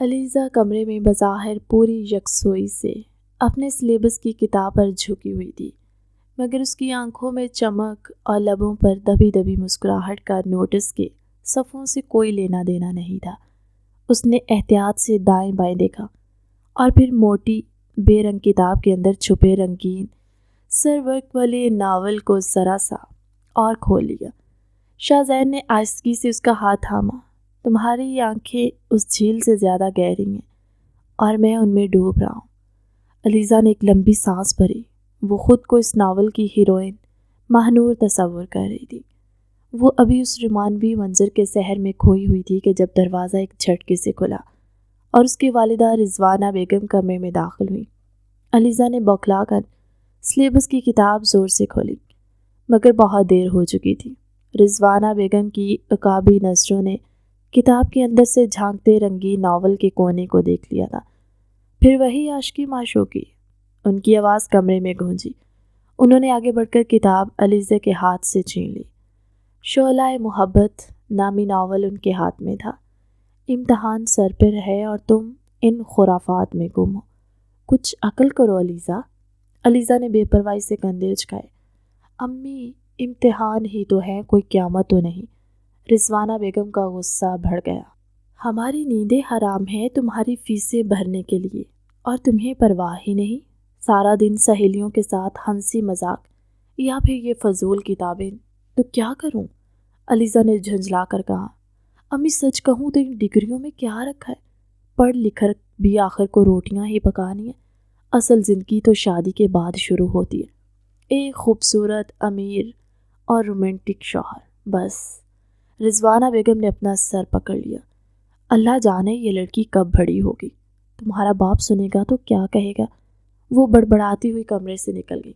علیزہ کمرے میں بظاہر پوری یکسوئی سے اپنے سلیبس کی کتاب پر جھکی ہوئی تھی، مگر اس کی آنکھوں میں چمک اور لبوں پر دبی دبی مسکراہٹ کا نوٹس کے صفوں سے کوئی لینا دینا نہیں تھا۔ اس نے احتیاط سے دائیں بائیں دیکھا اور پھر موٹی بے رنگ کتاب کے اندر چھپے رنگین سر ورک والے ناول کو ذرا سا اور کھول لیا۔ شاہ زین نے آہستگی سے اس کا ہاتھ تھاما۔ تمہاری آنکھیں اس جھیل سے زیادہ گہری ہیں اور میں ان میں ڈوب رہا ہوں۔ علیزہ نے ایک لمبی سانس بھری۔ وہ خود کو اس ناول کی ہیروئن ماہنور تصور کر رہی تھی۔ وہ ابھی اس رومانوی منظر کے سحر میں کھوئی ہوئی تھی کہ جب دروازہ ایک جھٹکے سے کھلا اور اس کی والدہ رضوانہ بیگم کمرے میں داخل ہوئی۔ علیزہ نے بوکھلا کر سلیبس کی کتاب زور سے کھولی، مگر بہت دیر ہو چکی تھی۔ رضوانہ بیگم کی عقابی نظروں نے کتاب کے اندر سے جھانکتے رنگین ناول کے کونے کو دیکھ لیا تھا۔ پھر وہی عاشقی معشوقی، ان کی آواز کمرے میں گونجی۔ انہوں نے آگے بڑھ کر کتاب علیزہ کے ہاتھ سے چھین لی۔ شعلہ محبت نامی ناول ان کے ہاتھ میں تھا۔ امتحان سر پر ہے اور تم ان خرافات میں گم ہو۔ کچھ عقل کرو علیزہ۔ علیزہ نے بے پرواہی سے کندھے اچکائے۔ امی، امتحان ہی تو ہے، کوئی قیامت تو نہیں۔ رضوانہ بیگم کا غصہ بڑھ گیا۔ ہماری نیندیں حرام ہیں تمہاری فیسیں بھرنے کے لیے، اور تمہیں پرواہ ہی نہیں۔ سارا دن سہیلیوں کے ساتھ ہنسی مذاق، یا پھر یہ فضول کتابیں، تو کیا کروں؟ علیزہ نے جھنجھلا کر کہا۔ امی سچ کہوں تو ان ڈگریوں میں کیا رکھا ہے؟ پڑھ لکھ کر بھی آخر کو روٹیاں ہی پکانی ہیں۔ اصل زندگی تو شادی کے بعد شروع ہوتی ہے، ایک خوبصورت امیر اور رومانٹک شوہر، بس۔ رضوانہ بیگم نے اپنا سر پکڑ لیا۔ اللہ جانے یہ لڑکی کب بڑی ہوگی، تمہارا باپ سنے گا تو کیا کہے گا؟ وہ بڑبڑاتی ہوئی کمرے سے نکل گئی۔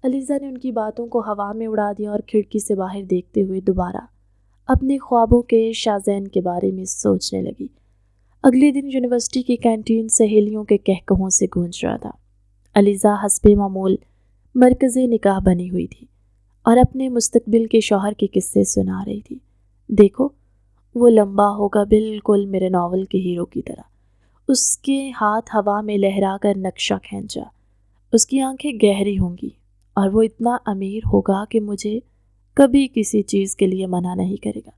علیزہ نے ان کی باتوں کو ہوا میں اڑا دیا اور کھڑکی سے باہر دیکھتے ہوئے دوبارہ اپنے خوابوں کے شاہ زین کے بارے میں سوچنے لگی۔ اگلے دن یونیورسٹی کی کینٹین سہیلیوں کے کہکہوں سے گونج رہا تھا۔ علیزہ حسب معمول مرکز نکاح بنی ہوئی تھی اور اپنے مستقبل کے شوہر کے قصے سنا رہی تھی۔ دیکھو، وہ لمبا ہوگا بالکل میرے ناول کے ہیرو کی طرح۔ اس کے ہاتھ ہوا میں لہرا کر نقشہ کھینچا۔ اس کی آنکھیں گہری ہوں گی اور وہ اتنا امیر ہوگا کہ مجھے کبھی کسی چیز کے لیے منع نہیں کرے گا۔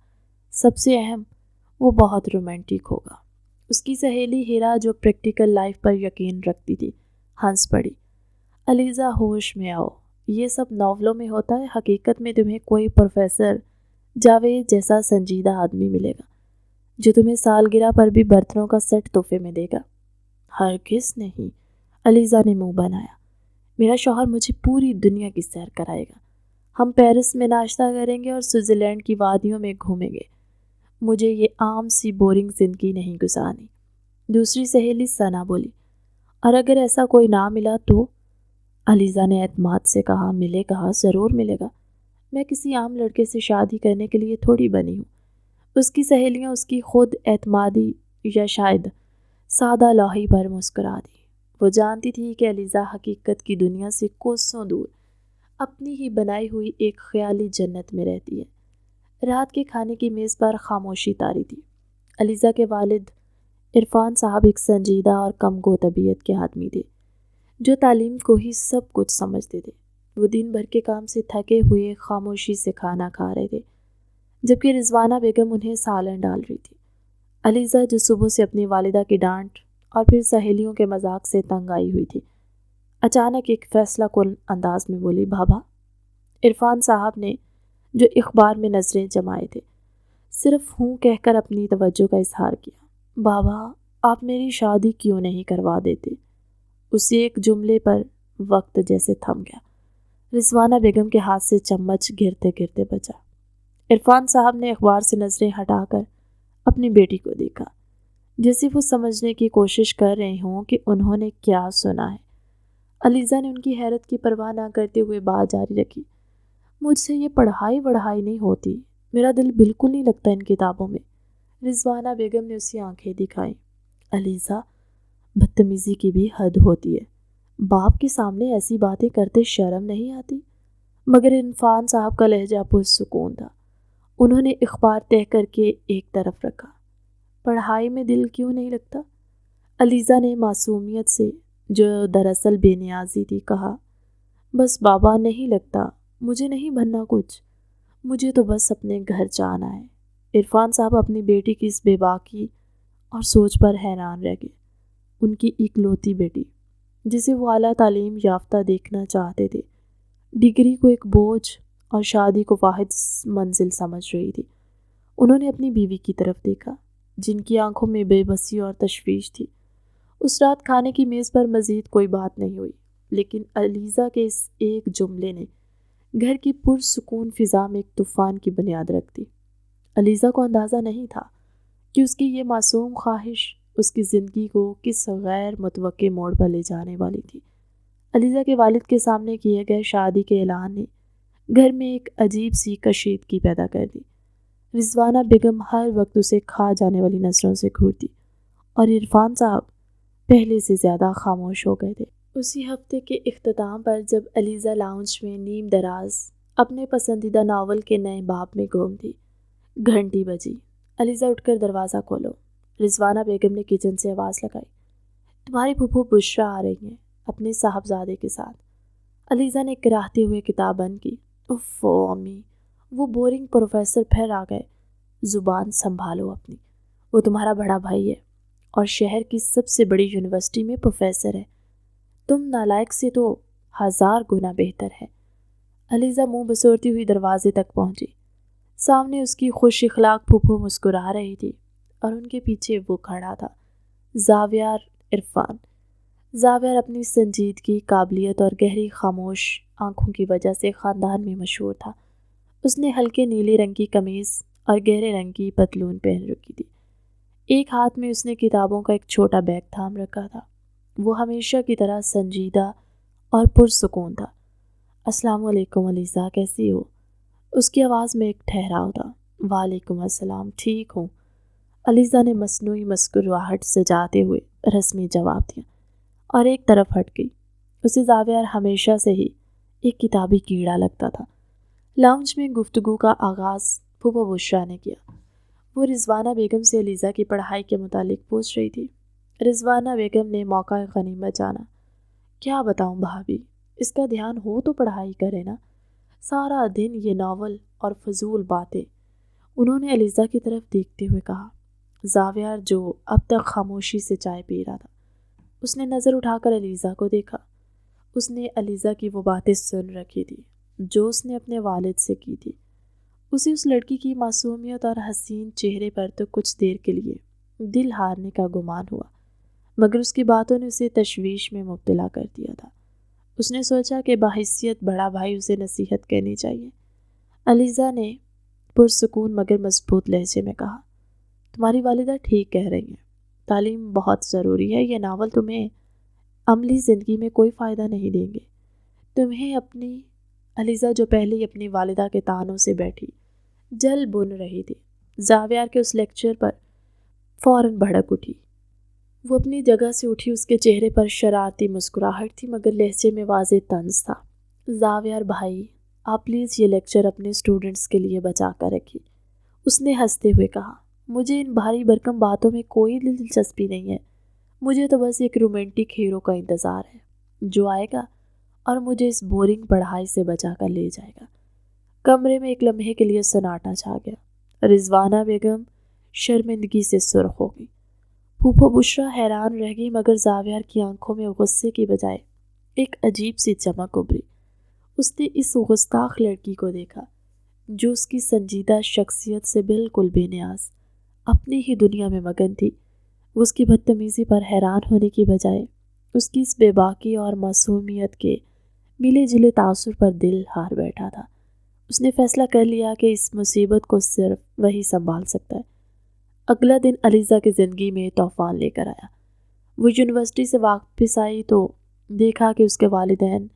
سب سے اہم، وہ بہت رومانٹک ہوگا۔ اس کی سہیلی ہیرا جو پریکٹیکل لائف پر یقین رکھتی تھی، ہنس پڑی۔ علیزہ ہوش میں آؤ، یہ سب ناولوں میں ہوتا ہے، حقیقت میں تمہیں کوئی پروفیسر جاوید جیسا سنجیدہ آدمی ملے گا جو تمہیں سالگرہ پر بھی برتنوں کا سیٹ تحفے میں دے گا۔ ہرگز نہیں، علیزہ نے منہ بنایا۔ میرا شوہر مجھے پوری دنیا کی سیر کرائے گا۔ ہم پیرس میں ناشتہ کریں گے اور سوئٹزرلینڈ کی وادیوں میں گھومیں گے۔ مجھے یہ عام سی بورنگ زندگی نہیں گزارنی۔ دوسری سہیلی ثنا بولی۔ اور اگر ایسا کوئی نہ ملا تو؟ علیزہ نے اعتماد سے کہا۔ ملے گا، ضرور ملے گا۔ میں کسی عام لڑکے سے شادی کرنے کے لیے تھوڑی بنی ہوں۔ اس کی سہیلیاں اس کی خود اعتمادی یا شاید سادہ لوحی پر مسکرا دی۔ وہ جانتی تھی کہ علیزہ حقیقت کی دنیا سے کوسوں دور اپنی ہی بنائی ہوئی ایک خیالی جنت میں رہتی ہے۔ رات کے کھانے کی میز پر خاموشی طاری تھی۔ علیزہ کے والد عرفان صاحب ایک سنجیدہ اور کم گو طبیعت کے آدمی تھے جو تعلیم کو ہی سب کچھ سمجھتے تھے۔ وہ دن بھر کے کام سے تھکے ہوئے خاموشی سے کھانا کھا رہے تھے، جبکہ رضوانہ بیگم انہیں سالن ڈال رہی تھی۔ علیزہ جو صبح سے اپنی والدہ کی ڈانٹ اور پھر سہیلیوں کے مذاق سے تنگ آئی ہوئی تھی، اچانک ایک فیصلہ کن انداز میں بولی، بابا۔ عرفان صاحب نے جو اخبار میں نظریں جمائے تھے صرف ہوں کہہ کر اپنی توجہ کا اظہار کیا۔ بابا، آپ میری شادی کیوں نہیں کروا دیتے؟ اسی ایک جملے پر وقت جیسے تھم گیا۔ رضوانہ بیگم کے ہاتھ سے چمچ گرتے گرتے بچا۔ عرفان صاحب نے اخبار سے نظریں ہٹا کر اپنی بیٹی کو دیکھا، جیسے وہ سمجھنے کی کوشش کر رہے ہوں کہ انہوں نے کیا سنا ہے۔ علیزہ نے ان کی حیرت کی پرواہ نہ کرتے ہوئے بات جاری رکھی۔ مجھ سے یہ پڑھائی نہیں ہوتی، میرا دل بالکل نہیں لگتا ان کتابوں میں۔ رضوانہ بیگم نے اسی آنکھیں دکھائیں۔ علیزہ، بدتمیزی کی بھی حد ہوتی ہے۔ باپ کے سامنے ایسی باتیں کرتے شرم نہیں آتی؟ مگر عرفان صاحب کا لہجہ پرسکون تھا۔ انہوں نے اخبار تہہ کر کے ایک طرف رکھا۔ پڑھائی میں دل کیوں نہیں لگتا؟ علیزہ نے معصومیت سے، جو دراصل بے نیازی تھی، کہا۔ بس بابا، نہیں لگتا، مجھے نہیں بننا کچھ، مجھے تو بس اپنے گھر جانا ہے۔ عرفان صاحب اپنی بیٹی کی اس بے باکی اور سوچ پر حیران رہ گئے۔ ان کی اکلوتی بیٹی، جسے وہ اعلیٰ تعلیم یافتہ دیکھنا چاہتے تھے، ڈگری کو ایک بوجھ اور شادی کو واحد منزل سمجھ رہی تھی۔ انہوں نے اپنی بیوی کی طرف دیکھا، جن کی آنکھوں میں بے بسی اور تشویش تھی۔ اس رات کھانے کی میز پر مزید کوئی بات نہیں ہوئی، لیکن علیزہ کے اس ایک جملے نے گھر کی پرسکون فضا میں ایک طوفان کی بنیاد رکھ دی۔ علیزہ کو اندازہ نہیں تھا کہ اس کی یہ معصوم خواہش اس کی زندگی کو کس غیر متوقع موڑ پر لے جانے والی تھی۔ علیزہ کے والد کے سامنے کیے گئے شادی کے اعلان نے گھر میں ایک عجیب سی کشیدگی پیدا کر دی۔ رضوانہ بیگم ہر وقت اسے کھا جانے والی نظروں سے گھورتی، اور عرفان صاحب پہلے سے زیادہ خاموش ہو گئے تھے۔ اسی ہفتے کے اختتام پر جب علیزہ لاؤنج میں نیم دراز اپنے پسندیدہ ناول کے نئے باب میں گم تھی، گھنٹی بجی۔ علیزہ اٹھ کر دروازہ کھولو۔ رضوانہ بیگم نے کچن سے آواز لگائی۔ تمہاری پھوپھو بشرا آ رہی ہیں اپنے صاحبزادے کے ساتھ۔ علیزہ نے کراہتے ہوئے کتاب بند کی۔ اوف امی، وہ بورنگ پروفیسر پھر آ گئے۔ زبان سنبھالو اپنی، وہ تمہارا بڑا بھائی ہے اور شہر کی سب سے بڑی یونیورسٹی میں پروفیسر ہے۔ تم نالائق سے تو 1000 گنا بہتر ہے۔ علیزہ منہ بسورتی ہوئی دروازے تک پہنچی۔ سامنے اس کی خوش اخلاق پھوپھو مسکرا رہی تھی، اور ان کے پیچھے وہ کھڑا تھا، زاویار عرفان۔ زاویار اپنی سنجیدگی، قابلیت اور گہری خاموش آنکھوں کی وجہ سے خاندان میں مشہور تھا۔ اس نے ہلکے نیلے رنگ کی قمیض اور گہرے رنگ کی پتلون پہن رکھی تھی۔ ایک ہاتھ میں اس نے کتابوں کا ایک چھوٹا بیگ تھام رکھا تھا۔ وہ ہمیشہ کی طرح سنجیدہ اور پرسکون تھا۔ السلام علیکم علیزہ، کیسی ہو؟ اس کی آواز میں ایک ٹھہراؤ تھا۔ وعلیکم السلام، ٹھیک ہوں، علیزہ نے مصنوعی مسکراہٹ سجاتے ہوئے رسمی جواب دیا، اور ایک طرف ہٹ گئی۔ اسے زاویار ہمیشہ سے ہی ایک کتابی کیڑا لگتا تھا۔ لاؤنج میں گفتگو کا آغاز پھوپھو بشرا نے کیا۔ وہ رضوانہ بیگم سے علیزہ کی پڑھائی کے متعلق پوچھ رہی تھی۔ رضوانہ بیگم نے موقع غنیمت جانا۔ کیا بتاؤں بھابھی، اس کا دھیان ہو تو پڑھائی کرے نا، سارا دن یہ ناول اور فضول باتیں۔ انہوں نے علیزہ کی طرف دیکھتے ہوئے کہا۔ زاویار، جو اب تک خاموشی سے چائے پی رہا تھا، اس نے نظر اٹھا کر علیزہ کو دیکھا۔ اس نے علیزہ کی وہ باتیں سن رکھی تھی جو اس نے اپنے والد سے کی تھی۔ اسے اس لڑکی کی معصومیت اور حسین چہرے پر تو کچھ دیر کے لیے دل ہارنے کا گمان ہوا، مگر اس کی باتوں نے اسے تشویش میں مبتلا کر دیا تھا۔ اس نے سوچا کہ بحیثیت بڑا بھائی اسے نصیحت کرنی چاہیے۔ علیزہ نے پرسکون مگر مضبوط لہجے میں کہا، تمہاری والدہ ٹھیک کہہ رہی ہیں، تعلیم بہت ضروری ہے۔ یہ ناول تمہیں عملی زندگی میں کوئی فائدہ نہیں دیں گے۔ تمہیں اپنی… علیزہ، جو پہلے ہی اپنی والدہ کے طعنوں سے بیٹھی جل بن رہی تھی، زاویار کے اس لیکچر پر فوراً بھڑک اٹھی۔ وہ اپنی جگہ سے اٹھی۔ اس کے چہرے پر شرارتی مسکراہٹ تھی، مگر لہجے میں واضح طنز تھا۔ زاویار بھائی، آپ پلیز یہ لیکچر اپنے اسٹوڈنٹس کے لیے بچا کر رکھیے، اس نے ہنستے ہوئے کہا۔ مجھے ان بھاری بھرکم باتوں میں کوئی دلچسپی نہیں ہے۔ مجھے تو بس ایک رومانٹک ہیرو کا انتظار ہے جو آئے گا اور مجھے اس بورنگ پڑھائی سے بچا کر لے جائے گا۔ کمرے میں ایک لمحے کے لیے سناٹا چھا گیا۔ رضوانہ بیگم شرمندگی سے سرخ ہو گئی۔ پھوپھو بشرا حیران رہ گئی، مگر زاویار کی آنکھوں میں غصے کی بجائے ایک عجیب سی چمک ابھری۔ اس نے اس گستاخ لڑکی کو دیکھا جو اس کی سنجیدہ شخصیت سے بالکل بے نیاز اپنی ہی دنیا میں مگن تھی۔ وہ اس کی بدتمیزی پر حیران ہونے کی بجائے اس کی اس بے باکی اور معصومیت کے ملے جلے تاثر پر دل ہار بیٹھا تھا۔ اس نے فیصلہ کر لیا کہ اس مصیبت کو صرف وہی سنبھال سکتا ہے۔ اگلا دن علیزہ کی زندگی میں طوفان لے کر آیا۔ وہ یونیورسٹی سے واپس آئی تو دیکھا کہ اس کے والدین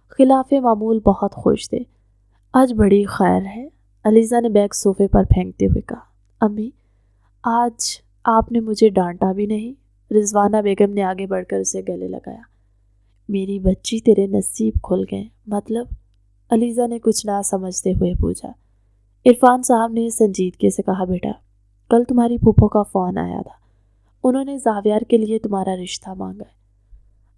خلاف معمول بہت خوش تھے۔ آج بڑی خیر ہے، علیزہ نے بیگ صوفے پر پھینکتے ہوئے کہا۔ امی، آج آپ نے مجھے ڈانٹا بھی نہیں۔ رضوانہ بیگم نے آگے بڑھ کر اسے گلے لگایا۔ میری بچی، تیرے نصیب کھل گئے۔ مطلب؟ علیزہ نے کچھ نہ سمجھتے ہوئے پوچھا۔ عرفان صاحب نے سنجیدگی سے کہا، بیٹا، کل تمہاری پھوپھو کا فون آیا تھا، انہوں نے زاویار کے لیے تمہارا رشتہ مانگا ہے۔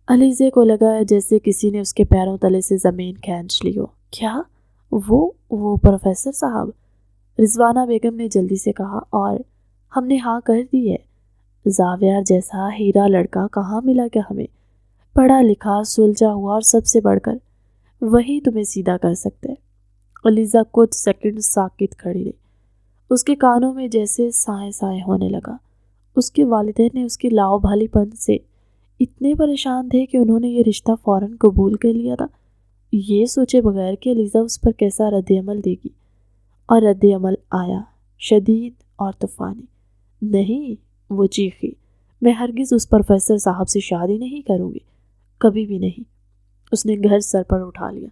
علیزے کو لگا جیسے کسی نے اس کے پیروں تلے سے زمین کھینچ لی ہو۔ کیا؟ وہ پروفیسر صاحب؟ رضوانہ بیگم نے جلدی سے کہا، اور ہم نے ہاں کر دی ہے۔ زاویار جیسا ہیرا لڑکا کہاں ملا کیا ہمیں؟ پڑھا لکھا، سلجھا ہوا، اور سب سے بڑھ کر وہی تمہیں سیدھا کر سکتے ہیں۔ علیزہ کچھ سیکنڈ ساکت کھڑی رہی۔ اس کے کانوں میں جیسے سائیں سائیں ہونے لگا۔ اس کے والدین نے اس کی لاؤ بھالی پن سے اتنے پریشان تھے کہ انہوں نے یہ رشتہ فوراً قبول کر لیا تھا، یہ سوچے بغیر کہ علیزہ اس پر کیسا رد عمل دے گی۔ اور رد عمل آیا، شدید اور طوفانی۔ نہیں، وہ چیخی، میں ہرگز اس پروفیسر صاحب سے شادی نہیں کروں گی، کبھی بھی نہیں۔ اس نے گھر سر پر اٹھا لیا۔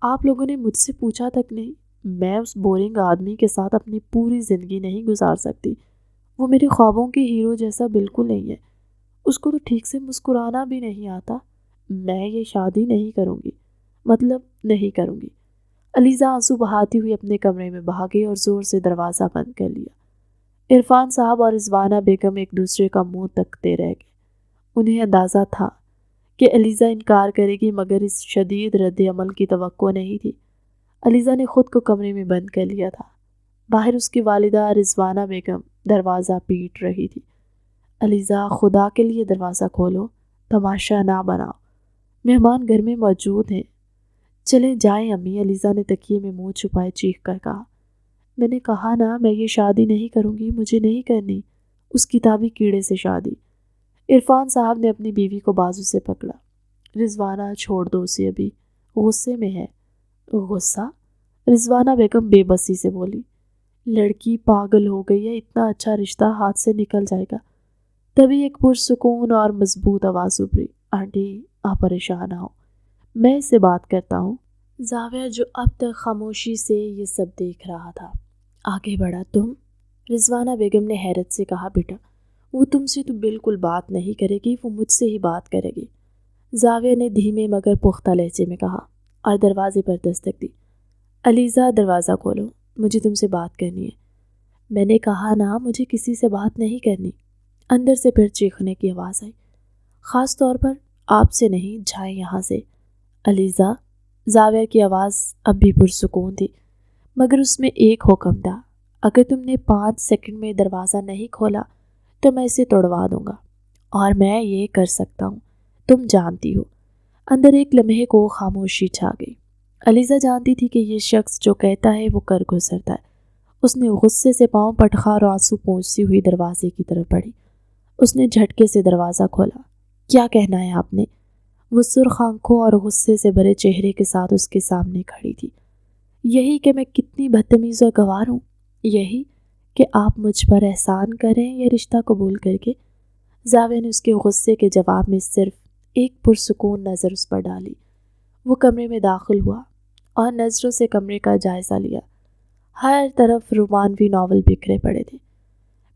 آپ لوگوں نے مجھ سے پوچھا تک نہیں، میں اس بورنگ آدمی کے ساتھ اپنی پوری زندگی نہیں گزار سکتی۔ وہ میرے خوابوں کے ہیرو جیسا بالکل نہیں ہے، اس کو تو ٹھیک سے مسکرانا بھی نہیں آتا۔ میں یہ شادی نہیں کروں گی، مطلب نہیں کروں گی۔ علیزہ آنسو بہاتی ہوئی اپنے کمرے میں بھاگ گئی اور زور سے دروازہ بند کر لیا۔ عرفان صاحب اور رضوانہ بیگم ایک دوسرے کا منہ تکتے رہ گئے۔ انہیں اندازہ تھا کہ علیزہ انکار کرے گی، مگر اس شدید رد عمل کی توقع نہیں تھی۔ علیزہ نے خود کو کمرے میں بند کر لیا تھا۔ باہر اس کی والدہ رضوانہ بیگم دروازہ پیٹ رہی تھی۔ علیزہ، خدا کے لیے دروازہ کھولو، تماشا نہ بناؤ، مہمان گھر میں موجود ہیں۔ چلیں جائیں امی، علیزہ نے تکیے میں منہ چھپائے چیخ کر کہا۔ میں نے کہا نا، میں یہ شادی نہیں کروں گی، مجھے نہیں کرنی اس کتابی کیڑے سے شادی۔ عرفان صاحب نے اپنی بیوی کو بازو سے پکڑا۔ رضوانہ، چھوڑ دو اسے، ابھی غصے میں ہے۔ غصہ؟ رضوانہ بیگم بے بسی سے بولی۔ لڑکی پاگل ہو گئی ہے، اتنا اچھا رشتہ ہاتھ سے نکل جائے گا۔ تبھی ایک پرسکون اور مضبوط آواز ابھری، آنٹی آپ پریشان نہ ہو، میں اس سے بات کرتا ہوں۔ زاویہ جو اب تک خاموشی سے یہ سب دیکھ رہا تھا آگے بڑھا۔ تم؟ رضوانہ بیگم نے حیرت سے کہا، بیٹا وہ تم سے تو بالکل بات نہیں کرے گی، وہ مجھ سے ہی بات کرے گی، زاویہ نے دھیمے مگر پختہ لہجے میں کہا، اور دروازے پر دستک دی۔ علیزہ، دروازہ کھولو، مجھے تم سے بات کرنی ہے۔ میں نے کہا نا، مجھے کسی سے بات نہیں کرنی۔ اندر سے پھر چیخنے کی آواز آئی، خاص طور پر آپ سے نہیں، جائیں یہاں سے۔ علیزہ، زاویہ کی آواز اب بھی پرسکون تھی، مگر اس میں ایک حکم تھا، اگر تم نے 5 سیکنڈ میں دروازہ نہیں کھولا تو میں اسے توڑوا دوں گا، اور میں یہ کر سکتا ہوں، تم جانتی ہو۔ اندر ایک لمحے کو خاموشی چھا گئی۔ علیزہ جانتی تھی کہ یہ شخص جو کہتا ہے وہ کر گزرتا ہے۔ اس نے غصے سے پاؤں پٹخا اور آنسو پونچھتی ہوئی دروازے کی طرف بڑھی۔ اس نے جھٹکے سے دروازہ کھولا۔ کیا کہنا ہے آپ نے؟ وہ سرخ آنکھوں اور غصے سے بھرے چہرے کے ساتھ اس کے سامنے کھڑی تھی۔ یہی کہ میں کتنی بدتمیز اور گوار ہوں، یہی کہ آپ مجھ پر احسان کریں یہ رشتہ قبول کر کے۔ زاویہ نے اس کے غصے کے جواب میں صرف ایک پرسکون نظر اس پر ڈالی۔ وہ کمرے میں داخل ہوا اور نظروں سے کمرے کا جائزہ لیا۔ ہر طرف رومانوی ناول بکھرے پڑے تھے۔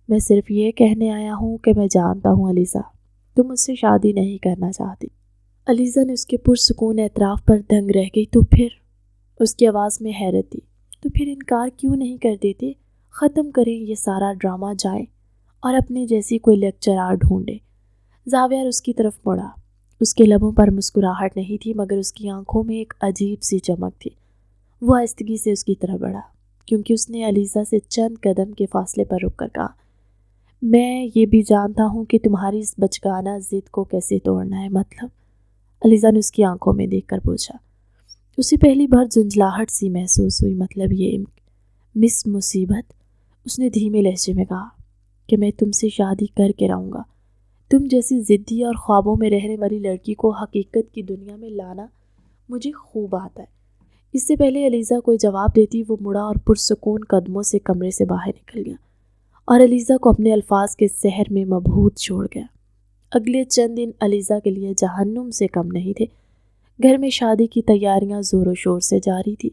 میں صرف یہ کہنے آیا ہوں کہ میں جانتا ہوں علیزہ، تم مجھ سے شادی نہیں کرنا چاہتی۔ علیزہ نے اس کے پرسکون اعتراف پر دنگ رہ گئی۔ تو پھر؟ اس کی آواز میں حیرت تھی۔ تو پھر انکار کیوں نہیں کر دیتے؟ ختم کریں یہ سارا ڈرامہ، جائیں اور اپنے جیسی کوئی لیکچرار ڈھونڈے۔ زاویہ اس کی طرف مڑا۔ اس کے لبوں پر مسکراہٹ نہیں تھی، مگر اس کی آنکھوں میں ایک عجیب سی چمک تھی۔ وہ آہستگی سے اس کی طرف بڑھا، کیونکہ اس نے علیزہ سے چند قدم کے فاصلے پر رک کر کہا، میں یہ بھی جانتا ہوں کہ تمہاری اس بچگانہ ضد کو کیسے توڑنا ہے۔ مطلب؟ علیزہ نے اس کی آنکھوں میں دیکھ کر پوچھا۔ اسے پہلی بار جھنجھلاہٹ سی محسوس ہوئی۔ مطلب یہ مس مصیبت، اس نے دھیمے لہجے میں کہا، کہ میں تم سے شادی کر کے رہوں گا۔ تم جیسی ضدی اور خوابوں میں رہنے والی لڑکی کو حقیقت کی دنیا میں لانا مجھے خوب آتا ہے۔ اس سے پہلے علیزہ کوئی جواب دیتی، وہ مڑا اور پرسکون قدموں سے کمرے سے باہر نکل گیا، اور علیزہ کو اپنے الفاظ کے سحر میں مبہوت چھوڑ گیا۔ اگلے چند دن علیزہ کے لیے جہنم سے کم نہیں تھے۔ گھر میں شادی کی تیاریاں زور و شور سے جاری تھی۔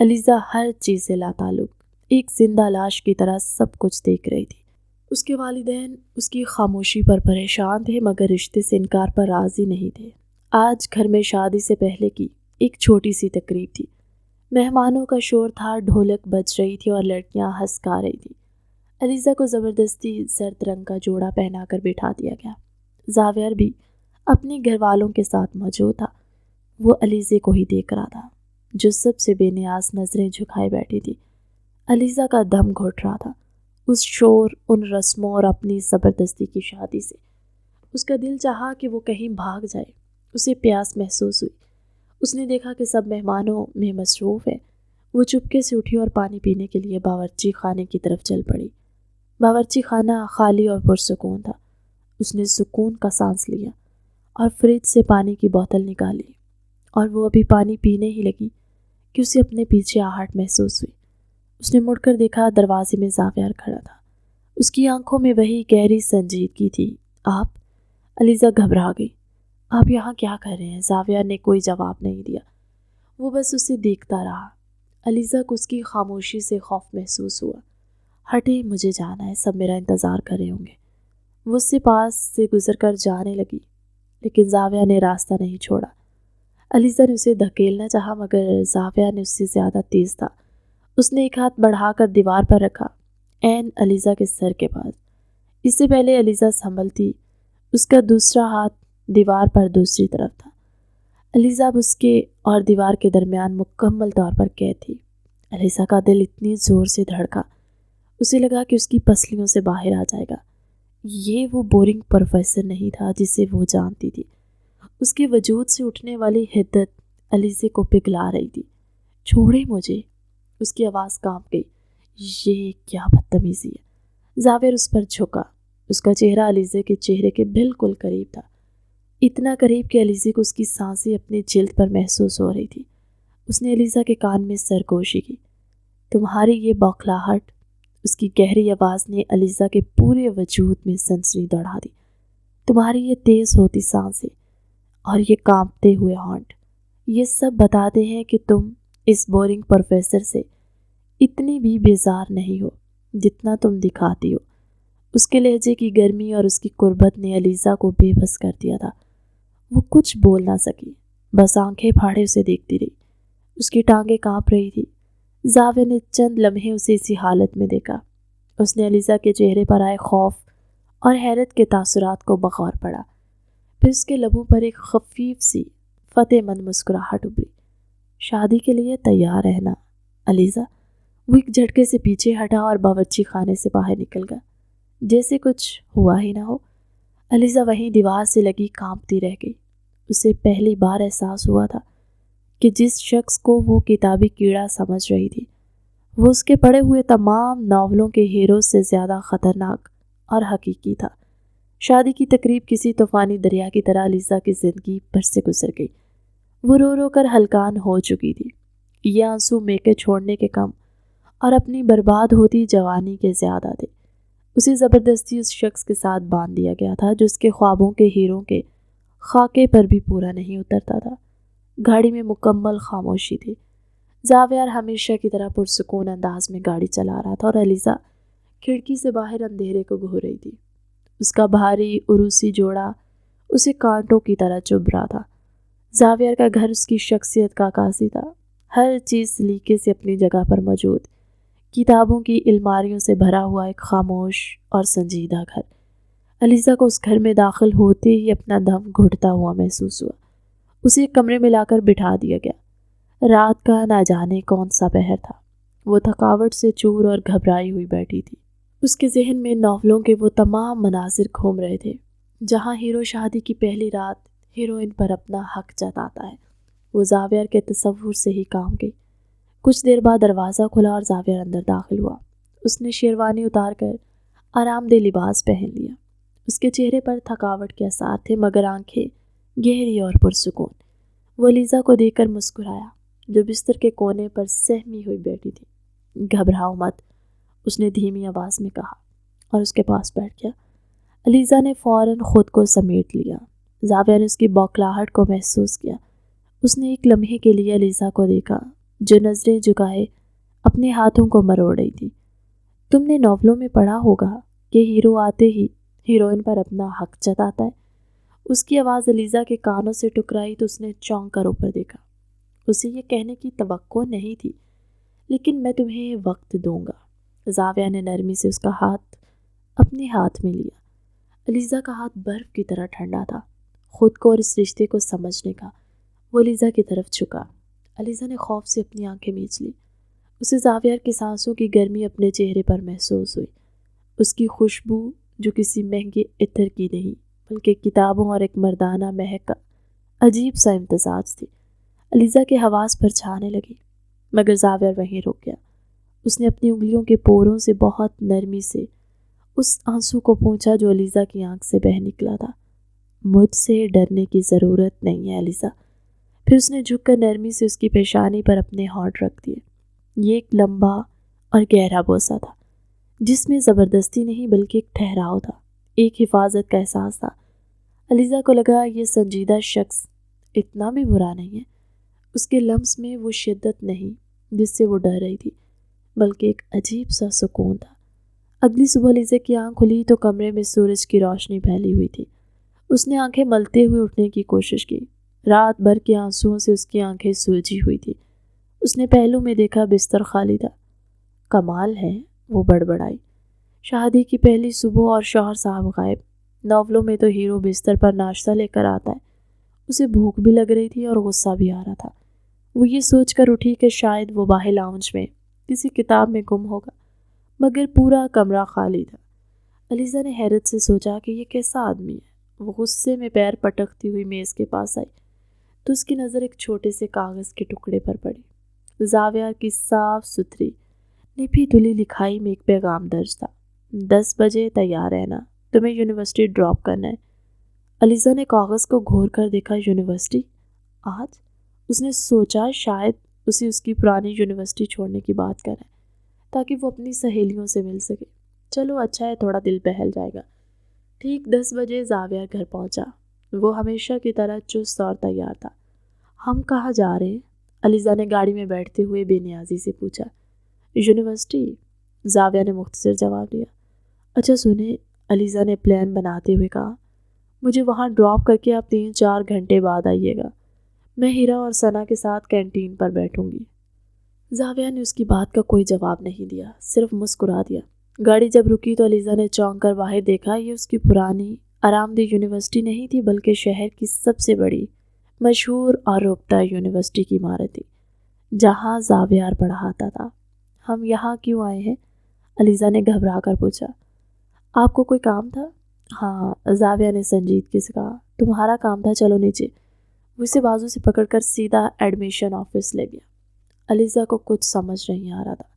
علیزہ ہر چیز سے لاتعلق، ایک زندہ لاش کی طرح سب کچھ دیکھ رہی تھی۔ اس کے والدین اس کی خاموشی پر پریشان تھے، مگر رشتے سے انکار پر راضی نہیں تھے۔ آج گھر میں شادی سے پہلے کی ایک چھوٹی سی تقریب تھی۔ مہمانوں کا شور تھا، ڈھولک بج رہی تھی اور لڑکیاں ہنسکا رہی تھی۔ علیزہ کو زبردستی زرد رنگ کا جوڑا پہنا کر بٹھا دیا گیا۔ زاویہ بھی اپنے گھر والوں کے ساتھ موجود تھا۔ وہ علیزے کو ہی دیکھ رہا تھا جو سب سے بے نیاز نظریں جھکائے بیٹھی تھی۔ علیزہ کا دم گھٹ رہا تھا اس شور، ان رسموں اور اپنی زبردستی کی شادی سے۔ اس کا دل چاہا کہ وہ کہیں بھاگ جائے۔ اسے پیاس محسوس ہوئی۔ اس نے دیکھا کہ سب مہمانوں میں مصروف ہے۔ وہ چپکے سے اٹھی اور پانی پینے کے لیے باورچی خانے کی طرف چل پڑی۔ باورچی خانہ خالی اور پرسکون تھا۔ اس نے سکون کا سانس لیا اور فریج سے پانی کی بوتل نکالی، اور وہ ابھی پانی پینے ہی لگی کہ اسے اپنے پیچھے آہٹ محسوس ہوئی۔ اس نے مڑ کر دیکھا، دروازے میں زاویہ کھڑا تھا۔ اس کی آنکھوں میں وہی گہری سنجیدگی تھی۔ آپ؟ علیزہ گھبرا گئی۔ آپ یہاں کیا کر رہے ہیں؟ زاویہ نے کوئی جواب نہیں دیا۔ وہ بس اسے دیکھتا رہا۔ علیزہ کو اس کی خاموشی سے خوف محسوس ہوا۔ ہٹے، مجھے جانا ہے، سب میرا انتظار کر رہے ہوں گے۔ وہ اس سے پاس سے گزر کر جانے لگی، لیکن زاویہ نے راستہ نہیں چھوڑا۔ علیزہ نے اسے دھکیلنا چاہا مگر زاویہ نے اس سے زیادہ تیز تھا۔ اس نے ایک ہاتھ بڑھا کر دیوار پر رکھا، عین علیزہ کے سر کے پاس۔ اس سے پہلے علیزہ سنبھلتی، اس کا دوسرا ہاتھ دیوار پر دوسری طرف تھا۔ علیزہ اب اس کے اور دیوار کے درمیان مکمل طور پر قید تھی۔ علیزہ کا دل اتنی زور سے دھڑکا، اسے لگا کہ اس کی پسلیوں سے باہر آ جائے گا۔ یہ وہ بورنگ پروفیسر نہیں تھا جسے وہ جانتی تھی۔ اس کے وجود سے اٹھنے والی حدت علیزہ کو پگھلا رہی تھی۔ چھوڑے مجھے، اس کی آواز کانپ گئی۔ یہ کیا بدتمیزی ہے؟ زاویہ اس پر جھکا۔ اس کا چہرہ علیزہ کے چہرے کے بالکل قریب تھا، اتنا قریب کہ علیزہ کو اس کی سانسیں اپنی جلد پر محسوس ہو رہی تھی۔ اس نے علیزہ کے کان میں سرگوشی کی۔ تمہاری یہ بوکھلاہٹ، اس کی گہری آواز نے علیزہ کے پورے وجود میں سنسنی دوڑا دی۔ تمہاری یہ تیز ہوتی سانسیں اور یہ کانپتے ہوئے ہونٹ، یہ سب بتاتے ہیں کہ تم اس بورنگ پروفیسر سے اتنی بھی بیزار نہیں ہو جتنا تم دکھاتی ہو۔ اس کے لہجے کی گرمی اور اس کی قربت نے علیزہ کو بے بس کر دیا تھا۔ وہ کچھ بول نہ سکی، بس آنکھیں پھاڑے اسے دیکھتی رہی۔ اس کی ٹانگیں کانپ رہی تھی۔ زاویہ نے چند لمحے اسے اسی حالت میں دیکھا۔ اس نے علیزہ کے چہرے پر آئے خوف اور حیرت کے تاثرات کو بغور پڑھا۔ پھر اس کے لبوں پر ایک خفیف سی فتح مند مسکراہٹ ابھری۔ شادی کے لیے تیار رہنا علیزہ۔ وہ ایک جھٹکے سے پیچھے ہٹا اور باورچی خانے سے باہر نکل گیا، جیسے کچھ ہوا ہی نہ ہو۔ علیزہ وہیں دیوار سے لگی کانپتی رہ گئی۔ اسے پہلی بار احساس ہوا تھا کہ جس شخص کو وہ کتابی کیڑا سمجھ رہی تھی، وہ اس کے پڑھے ہوئے تمام ناولوں کے ہیرو سے زیادہ خطرناک اور حقیقی تھا۔ شادی کی تقریب کسی طوفانی دریا کی طرح علیزہ کی زندگی پر سے گزر گئی۔ وہ رو رو کر ہلکان ہو چکی تھی۔ یہ آنسو میکے چھوڑنے کے کم اور اپنی برباد ہوتی جوانی کے زیادہ تھے۔ اسے زبردستی اس شخص کے ساتھ باندھ دیا گیا تھا جو اس کے خوابوں کے ہیروں کے خاکے پر بھی پورا نہیں اترتا تھا۔ گاڑی میں مکمل خاموشی تھی۔ زاویہ ہمیشہ کی طرح پرسکون انداز میں گاڑی چلا رہا تھا اور علیزہ کھڑکی سے باہر اندھیرے کو گھور رہی تھی۔ اس کا بھاری عروسی جوڑا اسے کانٹوں کی طرح چبھ رہا تھا۔ زاویہ کا گھر اس کی شخصیت کا عکاسی تھا، ہر چیز سلیقے سے اپنی جگہ پر موجود، کتابوں کی الماریوں سے بھرا ہوا ایک خاموش اور سنجیدہ گھر۔ علیزہ کو اس گھر میں داخل ہوتے ہی اپنا دم گھٹتا ہوا محسوس ہوا۔ اسے ایک کمرے میں لا کر بٹھا دیا گیا۔ رات کا نہ جانے کون سا پہر تھا۔ وہ تھکاوٹ سے چور اور گھبرائی ہوئی بیٹھی تھی۔ اس کے ذہن میں ناولوں کے وہ تمام مناظر گھوم رہے تھے جہاں ہیرو شادی کی پہلی رات ہیروئن پر اپنا حق جتاتا ہے۔ وہ زاویہ کے تصور سے ہی کام گئی۔ کچھ دیر بعد دروازہ کھلا اور زاویہ اندر داخل ہوا۔ اس نے شیروانی اتار کر آرام دہ لباس پہن لیا۔ اس کے چہرے پر تھکاوٹ کے آثار تھے مگر آنکھیں گہری اور پرسکون۔ وہ علیزہ کو دیکھ کر مسکرایا جو بستر کے کونے پر سہمی ہوئی بیٹھی تھی۔ گھبراؤ مت، اس نے دھیمی آواز میں کہا اور اس کے پاس بیٹھ گیا۔ علیزہ نے فوراً خود کو سمیٹ لیا۔ زاویہ نے اس کی بوکھلاہٹ کو محسوس کیا۔ اس نے ایک لمحے کے لیے علیزہ کو دیکھا جو نظریں جھکائے اپنے ہاتھوں کو مروڑ رہی تھی۔ تم نے ناولوں میں پڑھا ہوگا کہ ہیرو آتے ہی ہیروئن پر اپنا حق جتاتا ہے۔ اس کی آواز علیزہ کے کانوں سے ٹکرائی تو اس نے چونک کر اوپر دیکھا۔ اسے یہ کہنے کی توقع نہیں تھی، لیکن میں تمہیں وقت دوں گا۔ زاویہ نے نرمی سے اس کا ہاتھ اپنے ہاتھ میں لیا۔ علیزہ کا ہاتھ برف کی طرح ٹھنڈا تھا۔ خود کو اور اس رشتے کو سمجھنے کا وہ علیزہ کی طرف جھکا۔ علیزہ نے خوف سے اپنی آنکھیں میچ لی۔ اسے زاویہ کی سانسوں کی گرمی اپنے چہرے پر محسوس ہوئی۔ اس کی خوشبو جو کسی مہنگے عطر کی نہیں بلکہ کتابوں اور ایک مردانہ مہک کا عجیب سا امتزاج تھی، علیزہ کے حواس پر چھانے لگی۔ مگر زاویہ وہیں رک گیا۔ اس نے اپنی انگلیوں کے پوروں سے بہت نرمی سے اس آنسو کو پونچھا جو علیزہ کی آنکھ سے بہہ نکلا تھا۔ مجھ سے ڈرنے کی ضرورت نہیں ہے علیزہ۔ پھر اس نے جھک کر نرمی سے اس کی پیشانی پر اپنے ہونٹ رکھ دیے۔ یہ ایک لمبا اور گہرا بوسہ تھا جس میں زبردستی نہیں بلکہ ایک ٹھہراؤ تھا، ایک حفاظت کا احساس تھا۔ علیزہ کو لگا یہ سنجیدہ شخص اتنا بھی برا نہیں ہے۔ اس کے لمس میں وہ شدت نہیں جس سے وہ ڈر رہی تھی بلکہ ایک عجیب سا سکون تھا۔ اگلی صبح علیزہ کی آنکھ کھلی تو کمرے میں سورج کی روشنی پھیلی ہوئی تھی۔ اس نے آنکھیں ملتے ہوئے اٹھنے کی کوشش کی۔ رات بھر کے آنسوؤں سے اس کی آنکھیں سوجی ہوئی تھی۔ اس نے پہلو میں دیکھا بستر خالی تھا۔ کمال ہے، وہ بڑبڑائی۔ شادی کی پہلی صبح اور شوہر صاحب غائب۔ ناولوں میں تو ہیرو بستر پر ناشتہ لے کر آتا ہے۔ اسے بھوک بھی لگ رہی تھی اور غصہ بھی آ رہا تھا۔ وہ یہ سوچ کر اٹھی کہ شاید وہ باہر لاؤنج میں کسی کتاب میں گم ہوگا، مگر پورا کمرہ خالی تھا۔ علیزہ نے حیرت سے سوچا کہ یہ کیسا آدمی ہے۔ وہ غصے میں پیر پٹکتی ہوئی میز کے پاس آئی تو اس کی نظر ایک چھوٹے سے کاغذ کے ٹکڑے پر پڑی۔ زاویہ کی صاف ستھری نپی تلی لکھائی میں ایک پیغام درج تھا۔ 10 بجے تیار رہنا، تمہیں یونیورسٹی ڈراپ کرنا ہے۔ علیزہ نے کاغذ کو گھور کر دیکھا۔ یونیورسٹی؟ آج؟ اس نے سوچا شاید اسے اس کی پرانی یونیورسٹی چھوڑنے کی بات کریں تاکہ وہ اپنی سہیلیوں سے مل سکے۔ چلو اچھا ہے، تھوڑا دل بہل جائے گا۔ ٹھیک 10 بجے زاویہ گھر پہنچا۔ وہ ہمیشہ کی طرح چست اور تیار تھا۔ ہم کہاں جا رہے ہیں؟ علیزہ نے گاڑی میں بیٹھتے ہوئے بے نیازی سے پوچھا۔ یونیورسٹی، زاویہ نے مختصر جواب دیا۔ اچھا سنیں، علیزہ نے پلان بناتے ہوئے کہا، مجھے وہاں ڈراپ کر کے آپ 3-4 گھنٹے بعد آئیے گا۔ میں ہیرا اور ثنا کے ساتھ کینٹین پر بیٹھوں گی۔ زاویہ نے اس کی بات کا کوئی جواب نہیں دیا، صرف مسکرا دیا۔ گاڑی جب رکی تو علیزہ نے چونک کر باہر دیکھا۔ یہ اس کی پرانی آرام دہ یونیورسٹی نہیں تھی بلکہ شہر کی سب سے بڑی، مشہور اور رابطہ یونیورسٹی کی عمارت تھی جہاں زاویہ پڑھاتا تھا۔ ہم یہاں کیوں آئے ہیں؟ علیزہ نے گھبرا کر پوچھا۔ آپ کو کوئی کام تھا؟ ہاں، زاویہ نے سنجیدگی سے کہا۔ تمہارا کام تھا، چلو نیچے۔ وہ اسے بازو سے پکڑ کر سیدھا ایڈمیشن آفس لے گیا۔ علیزہ کو کچھ سمجھ نہیں آ رہا تھا۔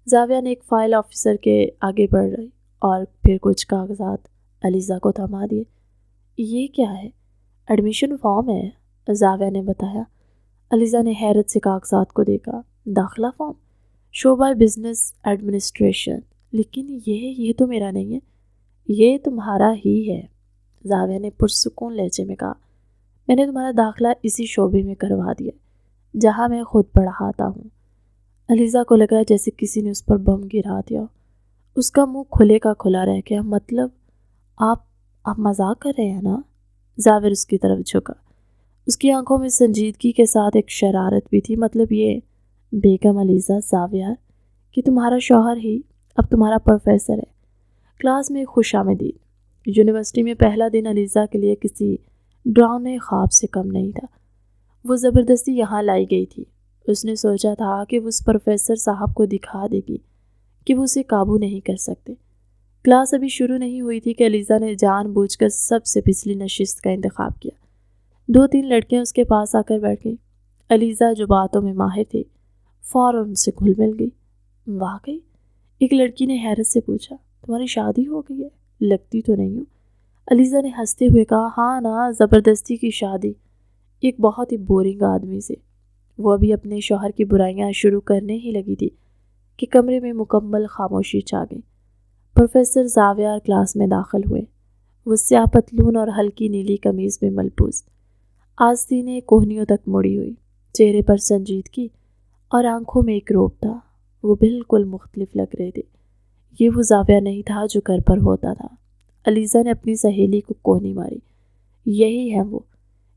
زاویہ نے ایک فائل آفیسر کے آگے بڑھ رہی اور پھر کچھ کاغذات علیزہ کو تھما دیے۔ یہ کیا ہے؟ ایڈمیشن فارم ہے، زاویہ نے بتایا۔ علیزہ نے حیرت سے کاغذات کو دیکھا۔ داخلہ فارم؟ شعبہ بزنس ایڈمنسٹریشن، لیکن یہ تو میرا نہیں ہے۔ یہ تمہارا ہی ہے، زاویہ نے پرسکون لہجے میں کہا۔ میں نے تمہارا داخلہ اسی شعبے میں کروا دیا جہاں میں خود پڑھاتا ہوں۔ علیزہ کو لگا جیسے کسی نے اس پر بم گرا دیا۔ اس کا منہ کھلے کا کھلا رہ گیا۔ مطلب آپ مذاق کر رہے ہیں نا؟ زاویہ اس کی طرف جھکا۔ اس کی آنکھوں میں سنجیدگی کے ساتھ ایک شرارت بھی تھی۔ مطلب یہ بیگم علیزہ زاویہ کہ تمہارا شوہر ہی اب تمہارا پروفیسر ہے۔ کلاس میں خوش آمدید۔ یونیورسٹی میں پہلا دن علیزہ کے لیے کسی ڈراؤنے خواب سے کم نہیں تھا۔ وہ زبردستی یہاں لائی گئی تھی۔ اس نے سوچا تھا کہ وہ اس پروفیسر صاحب کو دکھا دے گی کہ وہ اسے قابو نہیں کر سکتے۔ کلاس ابھی شروع نہیں ہوئی تھی کہ علیزہ نے جان بوجھ کر سب سے پچھلی نشست کا انتخاب کیا۔ 2-3 لڑکیاں اس کے پاس آ کر بیٹھ گئیں۔ علیزہ جو باتوں میں ماہر تھی فوراً ان سے گھل مل گئی۔ واقعی؟ ایک لڑکی نے حیرت سے پوچھا۔ تمہاری شادی ہو گئی ہے؟ لگتی تو نہیں ہو۔ علیزہ نے ہنستے ہوئے کہا، ہاں نا، زبردستی کی شادی ایک بہت ہی بورنگ آدمی سے۔ وہ ابھی اپنے شوہر کی برائیاں شروع کرنے ہی لگی تھی کہ کمرے میں مکمل خاموشی چھا گئی۔ پروفیسر زاویہ کلاس میں داخل ہوئے۔ وہ سیاہ پتلون اور ہلکی نیلی قمیض میں ملبوس، آستینیں کوہنیوں تک مڑی ہوئی، چہرے پر سنجیدگی اور آنکھوں میں ایک روب تھا۔ وہ بالکل مختلف لگ رہے تھے۔ یہ وہ زاویہ نہیں تھا جو گھر پر ہوتا تھا۔ علیزہ نے اپنی سہیلی کو کوہنی ماری۔ یہی ہے وہ۔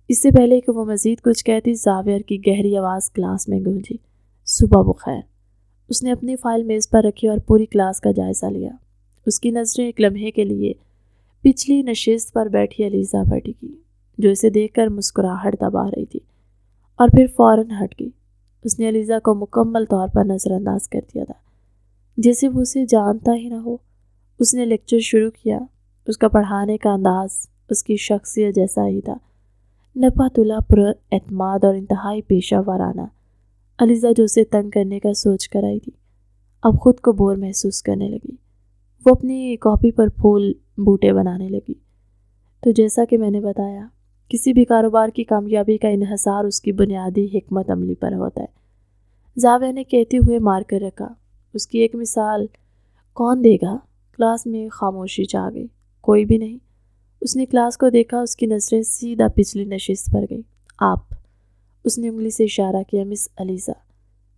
اس سے پہلے کہ وہ مزید کچھ کہتی، زاویہ کی گہری آواز کلاس میں گونجی، صبح بخیر۔ اس نے اپنی فائل میز پر رکھی اور پوری کلاس کا جائزہ لیا۔ اس کی نظریں ایک لمحے کے لیے پچھلی نشست پر بیٹھی علیزہ پر ٹکی، جو اسے دیکھ کر مسکراہٹ دبا رہی تھی، اور پھر فوراً ہٹ گئی۔ اس نے علیزہ کو مکمل طور پر نظر انداز کر دیا تھا، جیسے وہ اسے جانتا ہی نہ ہو۔ اس نے لیکچر شروع کیا۔ اس کا پڑھانے کا انداز اس کی شخصیت جیسا ہی تھا، نپا تلا، پر اعتماد اور انتہائی پیشہ ورانہ۔ علیزہ جو اسے تنگ کرنے کا سوچ کر آئی تھی، اب خود کو بور محسوس کرنے لگی۔ وہ اپنی کاپی پر پھول بوٹے بنانے لگی۔ تو جیسا کہ میں نے بتایا، کسی بھی کاروبار کی کامیابی کا انحصار اس کی بنیادی حکمت عملی پر ہوتا ہے۔ زاویہ نے کہتے ہوئے مار کر رکھا، اس کی ایک مثال کون دے گا؟ کلاس میں خاموشی چھا گئی، کوئی بھی نہیں۔ اس نے کلاس کو دیکھا، اس کی نظریں سیدھا پچھلی نشست پر گئی۔ آپ، اس نے انگلی سے اشارہ کیا، مس علیزہ،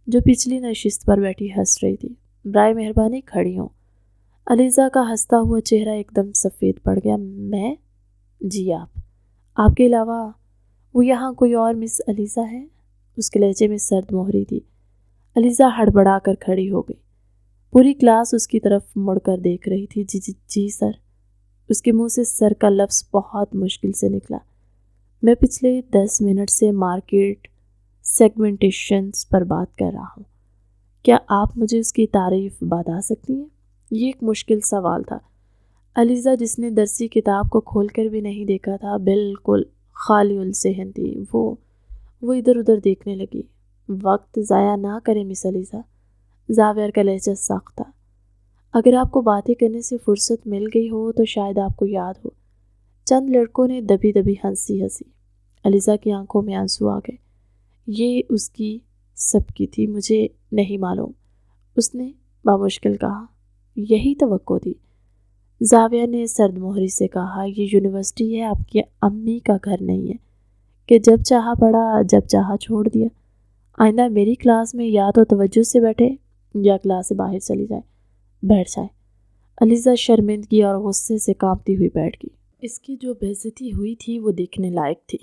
جو پچھلی نشست پر بیٹھی ہنس رہی تھی، برائے مہربانی کھڑی ہوں۔ علیزہ کا ہنستا ہوا چہرہ ایک دم سفید پڑ گیا۔ میں؟ جی آپ کے علاوہ وہ یہاں کوئی اور مس علیزہ ہے؟ اس کے لہجے میں سرد مہری تھی۔ علیزہ ہڑبڑا کر کھڑی ہو گئی۔ پوری کلاس اس کی طرف مڑ کر دیکھ رہی تھی۔ جی سر۔ اس کے منہ سے سر کا لفظ بہت مشکل سے نکلا۔ میں پچھلے 10 منٹ سے مارکیٹ سیگمنٹیشنز پر بات کر رہا ہوں۔ کیا آپ مجھے اس کی تعریف بتا سکتی ہیں؟ یہ ایک مشکل سوال تھا۔ علیزہ، جس نے درسی کتاب کو کھول کر بھی نہیں دیکھا تھا، بالکل خالی الذہن تھی۔ وہ ادھر ادھر دیکھنے لگی۔ وقت ضائع نہ کریں مس علیزہ، زاویہ کا لہجہ سخت تھا۔ اگر آپ کو باتیں کرنے سے فرصت مل گئی ہو تو شاید آپ کو یاد ہو، چند لڑکوں نے دبی دبی ہنسی۔ علیزہ کی آنکھوں میں آنسو آ گئے۔ یہ اس کی سب کی تھی، مجھے نہیں معلوم، اس نے بامشکل کہا۔ یہی توقع تھی، زاویہ نے سرد مہری سے کہا۔ یہ یونیورسٹی ہے، آپ کی امی کا گھر نہیں ہے کہ جب چاہا پڑھا، جب چاہا چھوڑ دیا۔ آئندہ میری کلاس میں یا تو توجہ سے بیٹھے یا کلاس سے باہر چلی بیٹھ جائے۔ علیزہ شرمندگی اور غصے سے کانپتی ہوئی بیٹھ گئی۔ اس کی جو بے عزتی ہوئی تھی وہ دیکھنے لائق تھی۔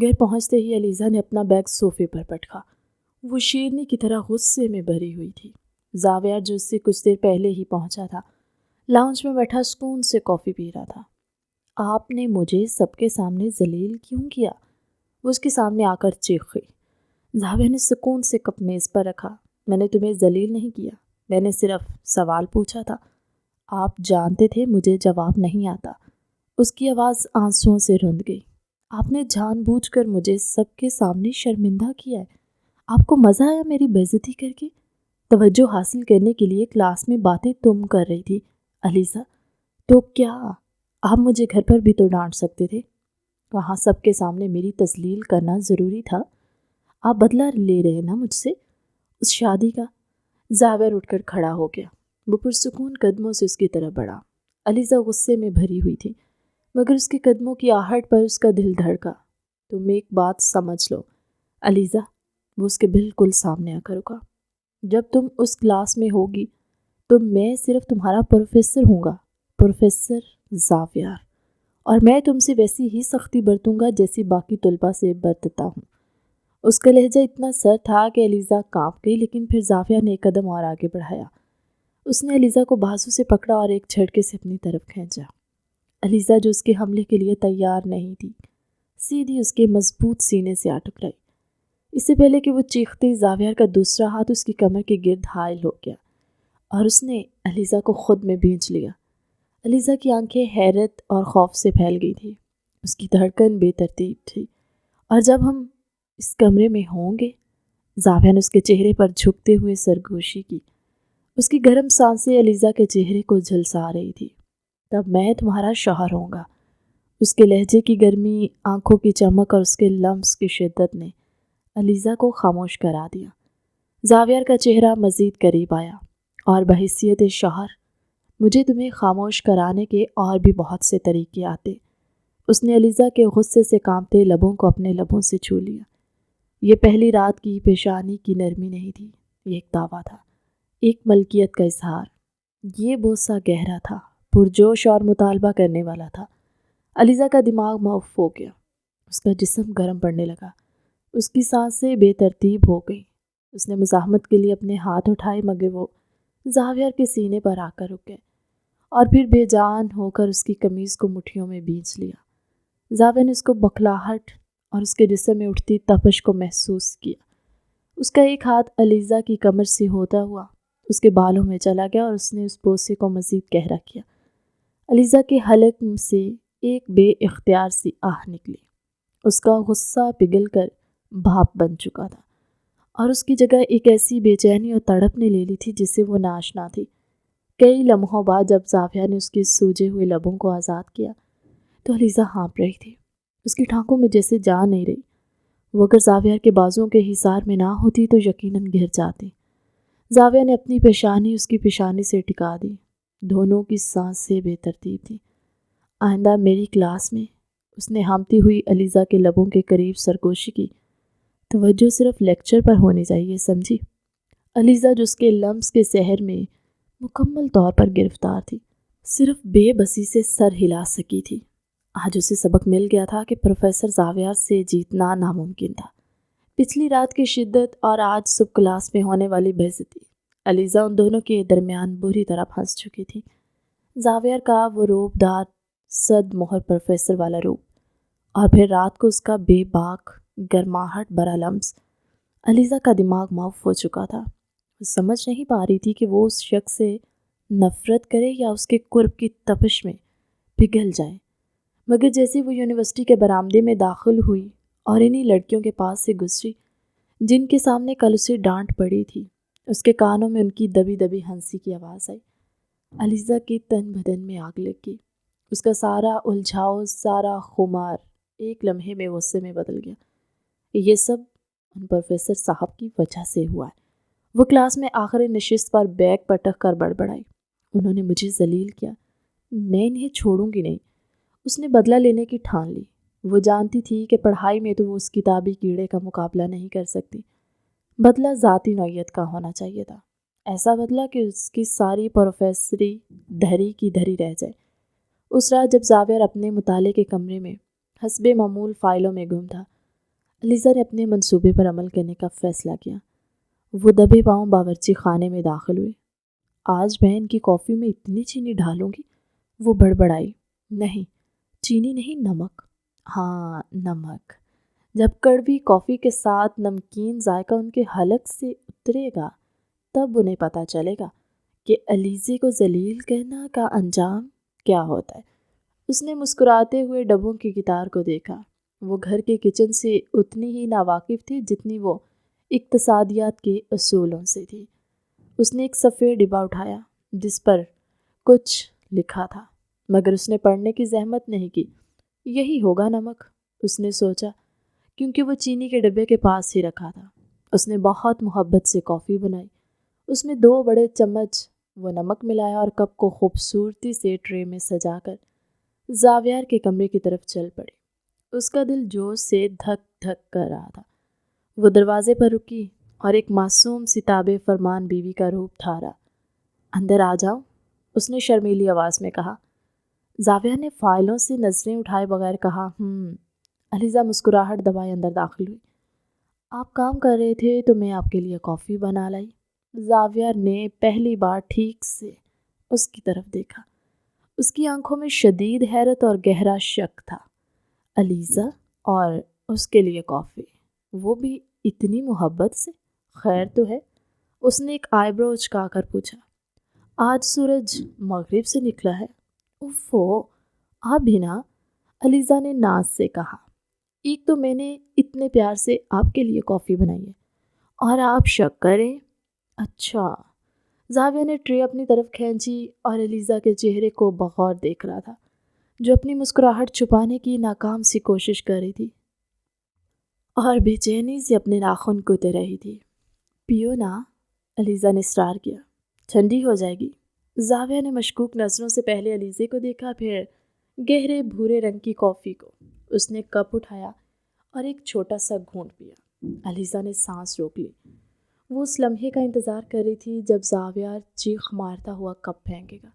گھر پہنچتے ہی علیزہ نے اپنا بیگ صوفے پر پٹکا۔ وہ شیرنی کی طرح غصے میں بھری ہوئی تھی۔ زاویہ، جو اس سے کچھ دیر پہلے ہی پہنچا تھا، لاؤنج میں بیٹھا سکون سے کافی پی رہا تھا۔ آپ نے مجھے سب کے سامنے ذلیل کیوں کیا؟ وہ اس کے سامنے آ کر چیخی۔ زاویہ نے سکون سے کپ میز پر رکھا۔ میں نے تمہیں ذلیل نہیں کیا، میں نے صرف سوال پوچھا تھا۔ آپ جانتے تھے مجھے جواب نہیں آتا۔ اس کی آواز آنسوؤں سے رند گئی۔ آپ نے جان بوجھ کر مجھے سب کے سامنے شرمندہ کیا ہے۔ آپ کو مزہ آیا میری بے عزتی کر کے؟ توجہ حاصل کرنے کے لیے کلاس میں باتیں تم کر رہی تھی علیزہ، تو کیا آپ مجھے گھر پر بھی تو ڈانٹ سکتے تھے؟ وہاں سب کے سامنے میری تذلیل کرنا ضروری تھا؟ آپ بدلہ لے رہے نا مجھ سے اس شادی کا؟ زاویہ اٹھ کر کھڑا ہو گیا۔ وہ پرسکون قدموں سے اس کی طرف بڑھا۔ علیزہ غصے میں بھری ہوئی تھی، مگر اس کے قدموں کی آہٹ پر اس کا دل دھڑکا۔ تم ایک بات سمجھ لو علیزہ، وہ اس کے بالکل سامنے آ کر رکا، جب تم اس کلاس میں ہوگی تو میں صرف تمہارا پروفیسر ہوں گا، پروفیسر زاویہ، اور میں تم سے ویسی ہی سختی برتوں گا جیسی باقی طلباء سے برتتا ہوں۔ اس کا لہجہ اتنا سرد تھا کہ علیزہ کانپ گئی، لیکن پھر زاویہ نے ایک قدم اور آگے بڑھایا۔ اس نے علیزہ کو بازو سے پکڑا اور ایک جھٹکے سے اپنی طرف کھینچا۔ علیزہ، جو اس کے حملے کے لیے تیار نہیں تھی، سیدھی اس کے مضبوط سینے سے آ ٹکرائی۔ اس سے پہلے کہ وہ چیختی، زاویہ کا دوسرا ہاتھ اس کی کمر کے گرد حائل ہو گیا اور اس نے علیزہ کو خود میں بھینچ لیا۔ علیزہ کی آنکھیں حیرت اور خوف سے پھیل گئی تھیں، اس کی دھڑکن بے ترتیب تھی۔ اور جب ہم اس کمرے میں ہوں گے، زاویہ نے اس کے چہرے پر جھکتے ہوئے سرگوشی کی۔ اس کی گرم سانسیں علیزہ کے چہرے کو جھلسا رہی تھی۔ تب میں تمہارا شوہر ہوں گا۔ اس کے لہجے کی گرمی، آنکھوں کی چمک اور اس کے لمس کی شدت نے علیزہ کو خاموش کرا دیا۔ زاویہ کا چہرہ مزید قریب آیا۔ اور بحیثیت شوہر، مجھے تمہیں خاموش کرانے کے اور بھی بہت سے طریقے آتے۔ اس نے علیزہ کے غصے سے کانپتے لبوں کو اپنے لبوں سے چھو لیا۔ یہ پہلی رات کی پیشانی کی نرمی نہیں تھی، یہ ایک دعویٰ تھا، ایک ملکیت کا اظہار۔ یہ بوسہ گہرا تھا، پرجوش اور مطالبہ کرنے والا تھا۔ علیزہ کا دماغ معاف ہو گیا، اس کا جسم گرم پڑنے لگا، اس کی سانسیں بے ترتیب ہو گئیں۔ اس نے مزاحمت کے لیے اپنے ہاتھ اٹھائے مگر وہ زاویہ کے سینے پر آ کر رک گئے اور پھر بے جان ہو کر اس کی قمیض کو مٹھیوں میں بیچ لیا۔ زاویہ نے اس کو بکھلاہٹ اور اس کے جسم میں اٹھتی تپش کو محسوس کیا۔ اس کا ایک ہاتھ علیزہ کی کمر سے ہوتا ہوا اس کے بالوں میں چلا گیا اور اس نے اس بوسے کو مزید گہرا کیا۔ علیزہ کے حلق سے ایک بے اختیار سی آہ نکلی۔ اس کا غصہ پگھل کر بھاپ بن چکا تھا اور اس کی جگہ ایک ایسی بے چینی اور تڑپ نے لے لی تھی جس سے وہ ناشنا تھی۔ کئی لمحوں بعد جب زاویہ نے اس کے سوجے ہوئے لبوں کو آزاد کیا تو علیزہ ہانپ رہی تھی۔ اس کی ٹھانکوں میں جیسے جان نہیں رہی۔ وہ اگر زاویہ کے بازوؤں کے حصار میں نہ ہوتی تو یقیناً گر جاتی۔ زاویہ نے اپنی پیشانی اس کی پیشانی سے ٹکا دی۔ دونوں کی سانسیں بے ترتیب تھیں۔ آئندہ میری کلاس میں، اس نے ہامتی ہوئی علیزہ کے لبوں کے قریب سرگوشی کی، توجہ صرف لیکچر پر ہونی چاہیے، سمجھی؟ علیزہ جو اس کے لمس کے سحر میں مکمل طور پر گرفتار تھی، صرف بے بسی سے سر ہلا سکی تھی۔ آج اسے سبق مل گیا تھا کہ پروفیسر زاویہ سے جیتنا ناممکن تھا۔ پچھلی رات کی شدت اور آج صبح کلاس میں ہونے والی بے عزتی، علیزہ ان دونوں کے درمیان بری طرح پھنس چکی تھی۔ زاویہ کا وہ روب دار صد مہر پروفیسر والا روپ، اور پھر رات کو اس کا بے باک گرماہٹ برا لمس۔ علیزہ کا دماغ معاف ہو چکا تھا۔ وہ سمجھ نہیں پا رہی تھی کہ وہ اس شخص سے نفرت کرے یا اس کے قرب کی تپش میں پگھل جائے۔ مگر جیسے وہ یونیورسٹی کے برآمدے میں داخل ہوئی اور انہی لڑکیوں کے پاس سے گزری جن کے سامنے کل اسے ڈانٹ پڑی تھی، اس کے کانوں میں ان کی دبی دبی ہنسی کی آواز آئی۔ علیزہ کے تن بدن میں آگ لگ گئی۔ اس کا سارا الجھاؤ، سارا خمار ایک لمحے میں غصے میں بدل گیا۔ یہ سب ان پروفیسر صاحب کی وجہ سے ہوا ہے۔ وہ کلاس میں آخری نشست پر بیگ پٹک کر بڑبڑائی، انہوں نے مجھے ذلیل کیا، میں انہیں چھوڑوں گی نہیں۔ اس نے بدلہ لینے کی ٹھان لی۔ وہ جانتی تھی کہ پڑھائی میں تو وہ اس کتابی کیڑے کا مقابلہ نہیں کر سکتی۔ بدلہ ذاتی نوعیت کا ہونا چاہیے تھا، ایسا بدلہ کہ اس کی ساری پروفیسری دھری کی دھری رہ جائے۔ اس رات جب زاویہ اپنے مطالعے کے کمرے میں حسب معمول فائلوں میں گم تھا، علیزہ نے اپنے منصوبے پر عمل کرنے کا فیصلہ کیا۔ وہ دبے پاؤں باورچی خانے میں داخل ہوئے۔ آج میں ان کی کافی میں اتنی چینی ڈالوں گی، وہ بڑبڑائی۔ نہیں، چینی نہیں، نمک۔ ہاں، نمک۔ جب کڑوی کافی کے ساتھ نمکین ذائقہ ان کے حلق سے اترے گا تب انہیں پتہ چلے گا کہ علیزے کو ذلیل کرنا کا انجام کیا ہوتا ہے۔ اس نے مسکراتے ہوئے ڈبوں کی کتار کو دیکھا۔ وہ گھر کے کچن سے اتنی ہی ناواقف تھی جتنی وہ اقتصادیات کے اصولوں سے تھی۔ اس نے ایک سفید ڈبہ اٹھایا جس پر کچھ لکھا تھا، مگر اس نے پڑھنے کی زحمت نہیں کی۔ یہی ہوگا نمک، اس نے سوچا، کیونکہ وہ چینی کے ڈبے کے پاس ہی رکھا تھا۔ اس نے بہت محبت سے کافی بنائی۔ اس میں 2 بڑے چمچ وہ نمک ملایا اور کپ کو خوبصورتی سے ٹرے میں سجا کر زاویہ کے کمرے کی طرف چل پڑی۔ اس کا دل جوش سے دھک دھک کر رہا تھا۔ وہ دروازے پر رکی اور ایک معصوم سی تابع فرمان بیوی کا روپ دھارا۔ اندر آ جاؤ، اس نے شرمیلی آواز میں کہا۔ زاویہ نے فائلوں سے نظریں اٹھائے بغیر کہا، علیزہ مسکراہٹ دبائے اندر داخل ہوئی۔ آپ کام کر رہے تھے تو میں آپ کے لیے کافی بنا لائی۔ زاویہ نے پہلی بار ٹھیک سے اس کی طرف دیکھا۔ اس کی آنکھوں میں شدید حیرت اور گہرا شک تھا۔ علیزہ اور اس کے لیے کافی، وہ بھی اتنی محبت سے؟ خیر تو ہے؟ اس نے ایک آئی برو اچکا کر پوچھا۔ آج سورج مغرب سے نکلا ہے۔ اوفو، آپ بھی نا؟ علیزہ نے ناز سے کہا۔ ایک تو میں نے اتنے پیار سے آپ کے لیے کافی بنائی ہے اور آپ شک کریں؟ اچھا۔ زاویہ نے ٹرے اپنی طرف کھینچی اور علیزہ کے چہرے کو بغور دیکھ رہا تھا جو اپنی مسکراہٹ چھپانے کی ناکام سی کوشش کر رہی تھی اور بے چینی سے اپنے ناخن کتر رہی تھی۔ پیو نا، علیزہ نے اصرار کیا، ٹھنڈی ہو جائے گی۔ زاویہ نے مشکوک نظروں سے پہلے علیزے کو دیکھا، پھر گہرے بھورے رنگ کی کافی کو۔ اس نے کپ اٹھایا اور ایک چھوٹا سا گھونٹ پیا۔ علیزہ نے سانس روک لی۔ وہ اس لمحے کا انتظار کر رہی تھی جب زاویہ چیخ مارتا ہوا کپ پھینکے گا۔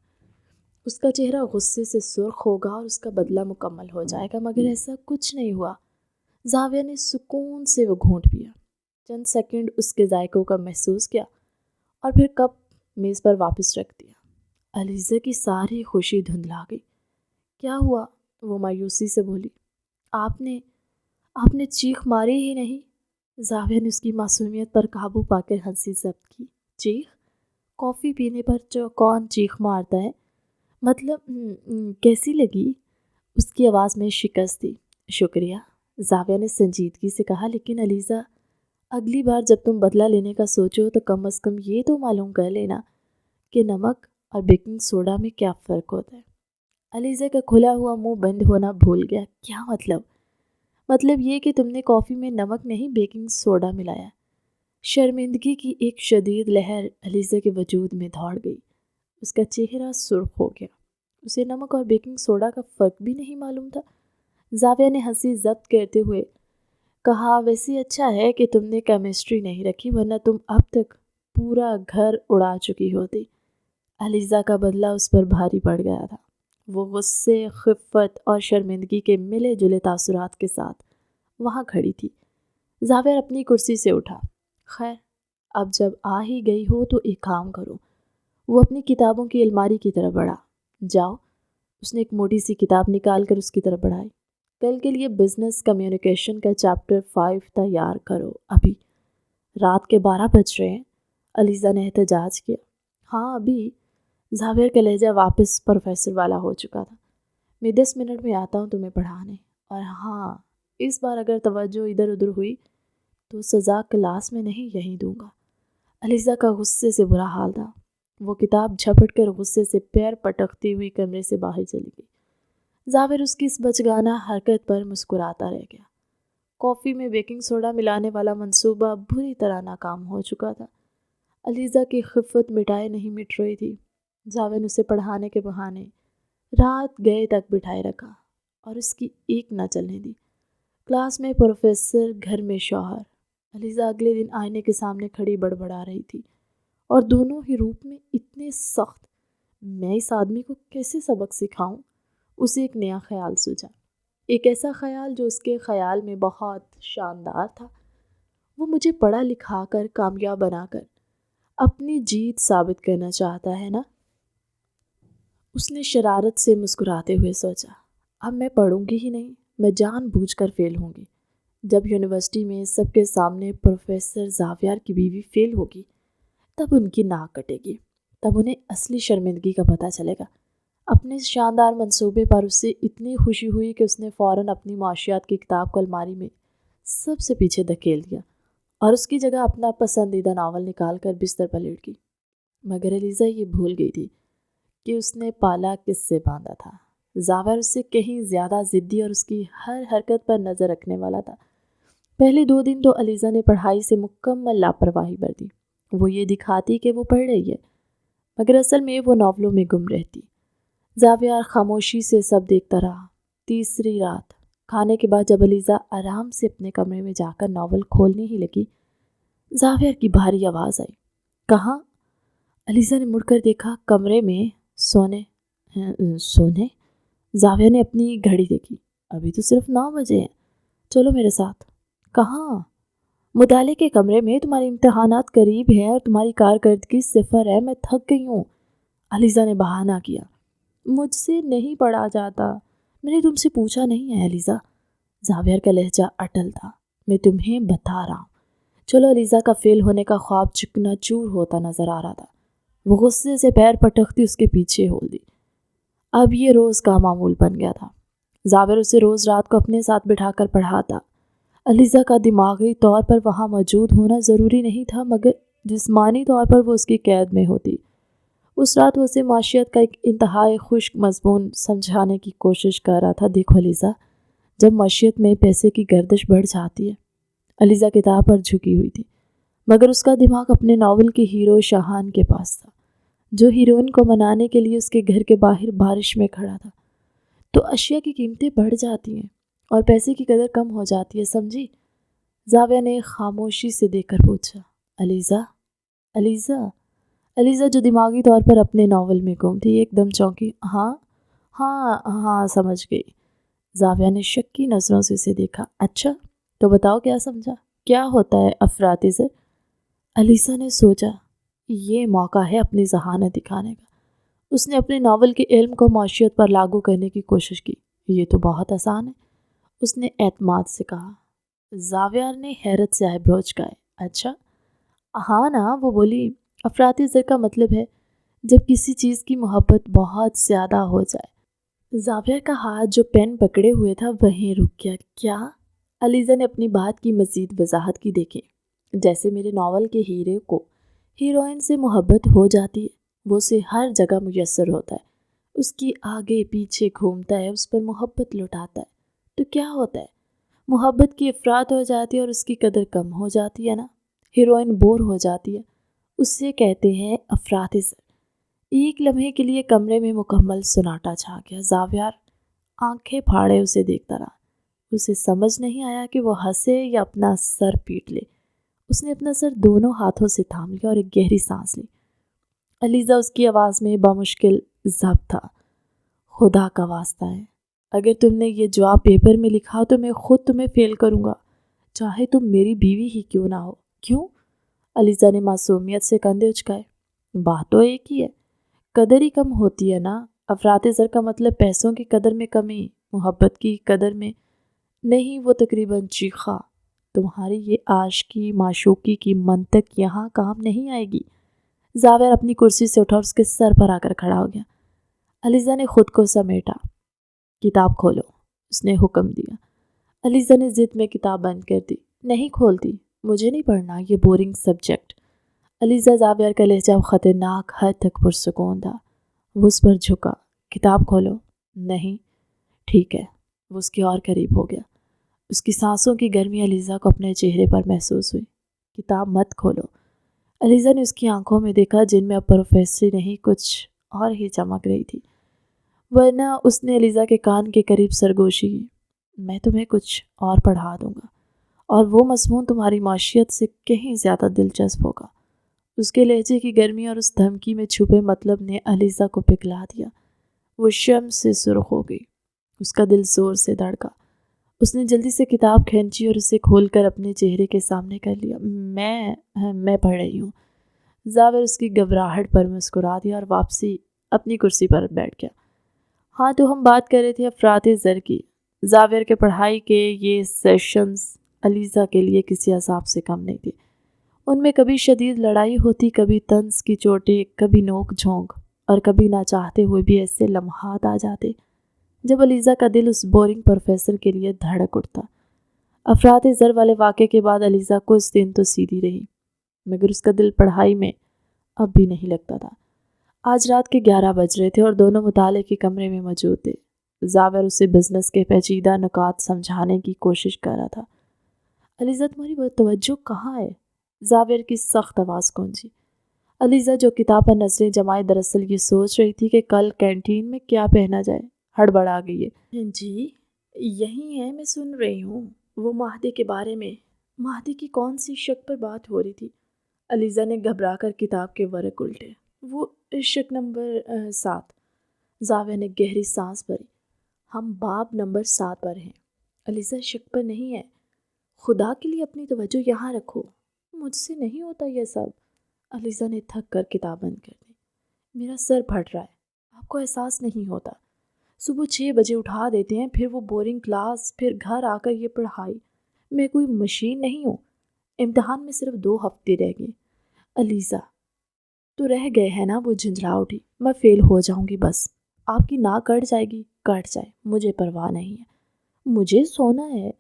اس کا چہرہ غصے سے سرخ ہوگا اور اس کا بدلہ مکمل ہو جائے گا، مگر ایسا کچھ نہیں ہوا۔ زاویہ نے سکون سے وہ گھونٹ پیا چند سیکنڈ اس کے ذائقوں کا محسوس کیا اور پھر کپ میز پر واپس رکھ دیا۔ علیزہ کی ساری خوشی دھندلا گئی۔ کیا ہوا؟ وہ مایوسی سے بولی۔ آپ نے چیخ ماری ہی نہیں؟ زاویہ نے اس کی معصومیت پر قابو پا کر ہنسی ضبط کی۔ چیخ؟ کافی پینے پر کون چیخ مارتا ہے؟ مطلب کیسی لگی؟ اس کی آواز میں شکست تھی۔ شکریہ، زاویہ نے سنجیدگی سے کہا، لیکن علیزہ اگلی بار جب تم بدلہ لینے کا سوچو تو کم از کم یہ تو معلوم کر لینا کہ نمک اور بیکنگ سوڈا میں کیا فرق ہوتا ہے۔ علیزہ کا کھلا ہوا منہ بند ہونا بھول گیا۔ کیا مطلب؟ مطلب یہ کہ تم نے کافی میں نمک نہیں بیکنگ سوڈا ملایا۔ شرمندگی کی ایک شدید لہر علیزہ کے وجود میں دوڑ گئی۔ اس کا چہرہ سرخ ہو گیا۔ اسے نمک اور بیکنگ سوڈا کا فرق بھی نہیں معلوم تھا۔ زاویہ نے ہنسی ضبط کرتے ہوئے کہا، ویسے اچھا ہے کہ تم نے کیمسٹری نہیں رکھی، ورنہ تم اب تک پورا گھر اڑا چکی ہوتی۔ علیزہ کا بدلہ اس پر بھاری پڑ گیا تھا۔ وہ غصے، خفت اور شرمندگی کے ملے جلے تاثرات کے ساتھ وہاں کھڑی تھی۔ زاویہ اپنی کرسی سے اٹھا۔ خیر، اب جب آ ہی گئی ہو تو ایک کام کرو۔ وہ اپنی کتابوں کی الماری کی طرف بڑھا۔ جاؤ، اس نے ایک موٹی سی کتاب نکال کر اس کی طرف بڑھائی۔ کل کے لیے بزنس کمیونیکیشن کا چیپٹر 5 تیار کرو ابھی۔ رات کے 12 بج رہے ہیں، علیزہ نے احتجاج کیا۔ ہاں ابھی۔ زاویہ کا لہجہ واپس پروفیسر والا ہو چکا تھا۔ میں 10 منٹ میں آتا ہوں تمہیں پڑھانے، اور ہاں، اس بار اگر توجہ ادھر ادھر ہوئی تو سزا کلاس میں نہیں یہیں دوں گا۔ علیزہ کا غصے سے برا حال تھا۔ وہ کتاب جھپٹ کر غصے سے پیر پٹکتی ہوئی کمرے سے باہر چلی گئی۔ زاویہ اس کی اس بچگانہ حرکت پر مسکراتا رہ گیا۔ کافی میں بیکنگ سوڈا ملانے والا منصوبہ بری طرح ناکام ہو چکا تھا۔ علیزہ کی خفت مٹائے نہیں مٹ رہی تھی۔ زاویہ نے اسے پڑھانے کے بہانے رات گئے تک بٹھائے رکھا اور اس کی ایک نہ چلنے دی۔ کلاس میں پروفیسر، گھر میں شوہر۔ علیزہ اگلے دن آئینے کے سامنے کھڑی بڑبڑا رہی تھی، اور دونوں ہی روپ میں اتنے سخت۔ میں اس آدمی کو کیسے سبق سکھاؤں؟ اسے ایک نیا خیال سوچا، ایک ایسا خیال جو اس کے خیال میں بہت شاندار تھا۔ وہ مجھے پڑھا لکھا کر، کامیاب بنا کر اپنی جیت ثابت کرنا چاہتا ہے نا؟ اس نے شرارت سے مسکراتے ہوئے سوچا، اب میں پڑھوں گی ہی نہیں، میں جان بوجھ کر فیل ہوں گی۔ جب یونیورسٹی میں سب کے سامنے پروفیسر زاویہ کی بیوی فیل ہوگی، تب ان کی ناک کٹے گی، تب انہیں اصلی شرمندگی کا پتہ چلے گا۔ اپنے شاندار منصوبے پر اسے اتنی خوشی ہوئی کہ اس نے فوراً اپنی معاشیات کی کتاب کو الماری میں سب سے پیچھے دھکیل دیا اور اس کی جگہ اپنا پسندیدہ ناول نکال کر بستر پر لیٹ گئی۔ مگر علیزہ یہ بھول گئی تھی کہ اس نے پالا کس سے باندھا تھا۔ زاویہ اس سے کہیں زیادہ ضدی اور اس کی ہر حرکت پر نظر رکھنے والا تھا۔ پہلے 2 دن تو علیزہ نے پڑھائی سے مکمل لاپرواہی برتی۔ وہ یہ دکھاتی کہ وہ پڑھ رہی ہے، مگر اصل میں وہ ناولوں میں گم رہتی۔ زاویہ خاموشی سے سب دیکھتا رہا۔ تیسری رات کھانے کے بعد جب علیزہ آرام سے اپنے کمرے میں جا کر ناول کھولنے ہی لگی، زاویہ کی بھاری آواز آئی، کہاں؟ علیزہ نے مڑ کر دیکھا، کمرے میں سونے۔ زاویہ نے اپنی گھڑی دیکھی، ابھی تو صرف 9 بجے ہیں، چلو میرے ساتھ۔ کہاں؟ مطالعے کے کمرے میں، تمہارے امتحانات قریب ہیں اور تمہاری کارکردگی 0 ہے، میں تھک گئی ہوں۔ علیزہ نے بہانہ کیا، مجھ سے نہیں پڑھا جاتا، میں نے تم سے پوچھا نہیں ہے علیزہ۔ زاویہ کا لہجہ اٹل تھا، میں تمہیں بتا رہا ہوں۔ چلو، علیزہ کا فیل ہونے کا خواب چکنا چور ہوتا نظر آ رہا تھا۔ وہ غصے سے پیر پٹکتی اس کے پیچھے ہول دی۔ اب یہ روز کا معمول بن گیا تھا۔ زاویہ اسے روز رات کو اپنے ساتھ بٹھا کر پڑھاتا۔ علیزہ کا دماغی طور پر وہاں موجود ہونا ضروری نہیں تھا، مگر جسمانی طور پر وہ اس کی قید میں ہوتی۔ اس رات وہ اسے معاشیت کا ایک انتہائی خشک مضمون سمجھانے کی کوشش کر رہا تھا۔ دیکھو علیزہ، جب معاشیت میں پیسے کی گردش بڑھ جاتی ہے۔ علیزہ کتاب پر جھکی ہوئی تھی، مگر اس کا دماغ اپنے ناول کے ہیرو شاہان کے پاس تھا، جو ہیروئن کو منانے کے لیے اس کے گھر کے باہر بارش میں کھڑا تھا۔ تو اشیاء کی قیمتیں بڑھ جاتی ہیں اور پیسے کی قدر کم ہو جاتی ہے، سمجھی؟ زاویہ نے خاموشی سے دیکھ کر پوچھا، علیزہ جو دماغی طور پر اپنے ناول میں گم تھی، ایک دم چونکی۔ ہاں سمجھ گئی۔ زاویہ نے شک کی نظروں سے اسے دیکھا۔ اچھا، تو بتاؤ کیا سمجھا؟ کیا ہوتا ہے افراطی زر؟ علیسا نے سوچا یہ موقع ہے اپنی ذہانت دکھانے کا۔ اس نے اپنے ناول کے علم کو معیشت پر لاگو کرنے کی کوشش کی۔ یہ تو بہت آسان ہے، اس نے اعتماد سے کہا۔ زاویار نے حیرت سے آئے بروچ گائے۔ اچھا ہاں نا، وہ بولی، افراطی زر کا مطلب ہے جب کسی چیز کی محبت بہت زیادہ ہو جائے۔ زاویار کا ہاتھ جو پین پکڑے ہوئے تھا وہیں رک گیا۔ کیا؟ علیزہ نے اپنی بات کی مزید وضاحت کی۔ دیکھیں، جیسے میرے ناول کے ہیرو کو ہیروئن سے محبت ہو جاتی ہے، وہ اسے ہر جگہ میسر ہوتا ہے، اس کی آگے پیچھے گھومتا ہے، اس پر محبت لٹاتا ہے، تو کیا ہوتا ہے؟ محبت کی افراط ہو جاتی ہے اور اس کی قدر کم ہو جاتی ہے نا، ہیروئن بور ہو جاتی ہے، اسے کہتے ہیں افراط زر۔ ایک لمحے کے لیے کمرے میں مکمل سناٹا چھا گیا۔ زاویار آنکھیں پھاڑے اسے دیکھتا رہا۔ اسے سمجھ نہیں آیا کہ وہ ہنسے یا اپنا سر پیٹ لے۔ اس نے اپنا سر دونوں ہاتھوں سے تھام لیا اور ایک گہری سانس لی۔ علیزہ اس کی آواز میں بامشکل ضبط تھا۔ خدا کا واسطہ ہے، اگر تم نے یہ جواب پیپر میں لکھا تو میں خود تمہیں فیل کروں گا، چاہے تم میری بیوی ہی کیوں نہ ہو۔ کیوں؟ علیزہ نے معصومیت سے کندھے اچکائے۔ بات تو ایک ہی ہے، قدر ہی کم ہوتی ہے نا۔ افراط زر کا مطلب پیسوں کی قدر میں کمی، محبت کی قدر میں نہیں۔ وہ تقریباً چیخا۔ تمہاری یہ عاشقی معشوقی کی منطق یہاں کام نہیں آئے گی۔ زاویار اپنی کرسی سے اٹھا اور اس کے سر پر آ کر کھڑا ہو گیا۔ علیزہ نے خود کو سمیٹا۔ کتاب کھولو، اس نے حکم دیا۔ علیزہ نے ضد میں کتاب بند کر دی۔ نہیں کھولتی، مجھے نہیں پڑھنا یہ بورنگ سبجیکٹ۔ علیزہ زاویار کا لہجہ خطرناک حد تک پرسکون تھا۔ وہ اس پر جھکا۔ کتاب کھولو۔ نہیں۔ ٹھیک ہے۔ وہ اس کے اور قریب ہو گیا۔ اس کی سانسوں کی گرمی علیزہ کو اپنے چہرے پر محسوس ہوئی۔ کتاب مت کھولو۔ علیزہ نے اس کی آنکھوں میں دیکھا جن میں اب پروفیسری نہیں کچھ اور ہی چمک رہی تھی، ورنہ اس نے علیزہ کے کان کے قریب سرگوشی کی۔ میں تمہیں کچھ اور پڑھا دوں گا اور وہ مضمون تمہاری معیشت سے کہیں زیادہ دلچسپ ہوگا۔ اس کے لہجے کی گرمی اور اس دھمکی میں چھپے مطلب نے علیزہ کو پگھلا دیا۔ وہ شرم سے سرخ ہو گئی۔ اس کا دل زور سے دھڑکا۔ اس نے جلدی سے کتاب کھینچی اور اسے کھول کر اپنے چہرے کے سامنے کر لیا۔ میں پڑھ رہی ہوں۔ زاویار اس کی گھبراہٹ پر مسکرا دیا اور واپسی اپنی کرسی پر بیٹھ گیا۔ ہاں تو ہم بات کر رہے تھے افراط زر کی۔ زاویار کے پڑھائی کے یہ سیشنز علیزہ کے لیے کسی عذاب سے کم نہیں تھے۔ ان میں کبھی شدید لڑائی ہوتی، کبھی طنز کی چوٹیں، کبھی نوک جھونک، اور کبھی نہ چاہتے ہوئے بھی ایسے لمحات آ جاتے جب علیزہ کا دل اس بورنگ پروفیسر کے لیے دھڑک اٹھتا۔ افراط زر والے واقعے کے بعد علیزہ کچھ دن تو سیدھی رہی، مگر اس کا دل پڑھائی میں اب بھی نہیں لگتا تھا۔ آج رات کے 11 بج رہے تھے اور دونوں مطالعے کے کمرے میں موجود تھے۔ زاویار اسے بزنس کے پیچیدہ نکات سمجھانے کی کوشش کر رہا تھا۔ علیزہ تمہاری توجہ کہاں ہے؟ زاویار کی سخت آواز گونجی۔ علیزہ جو کتاب پر نظریں جمائے دراصل یہ سوچ رہی تھی کہ کل کینٹین میں کیا پہنا جائے۔ ہڑبڑا گئی ہے۔ جی یہی ہے، میں سن رہی ہوں۔ وہ مہدی کے بارے میں۔ مہدی کی کون سی شک پر بات ہو رہی تھی؟ علیزہ نے گھبرا کر کتاب کے ورق الٹے۔ وہ شک نمبر 7۔ زاویار نے گہری سانس بھری۔ ہم باب نمبر 7 پر ہیں۔ علیزہ شک پر نہیں ہے۔ خدا کے لیے اپنی توجہ یہاں رکھو، مجھ سے نہیں ہوتا یہ سب۔ علیزہ نے تھک کر کتاب بند کر دی۔ میرا سر پھٹ رہا ہے، آپ کو احساس نہیں ہوتا۔ صبح 6 بجے اٹھا دیتے ہیں، پھر وہ بورنگ کلاس، پھر گھر آ کر یہ پڑھائی۔ میں کوئی مشین نہیں ہوں۔ امتحان میں صرف 2 ہفتے رہ گئے۔ علیزہ تو رہ گئے ہیں نا، وہ جھنجھلا اٹھی۔ میں فیل ہو جاؤں گی بس۔ آپ کی ناک کٹ جائے گی، کٹ جائے، مجھے پرواہ نہیں ہے، مجھے سونا ہے۔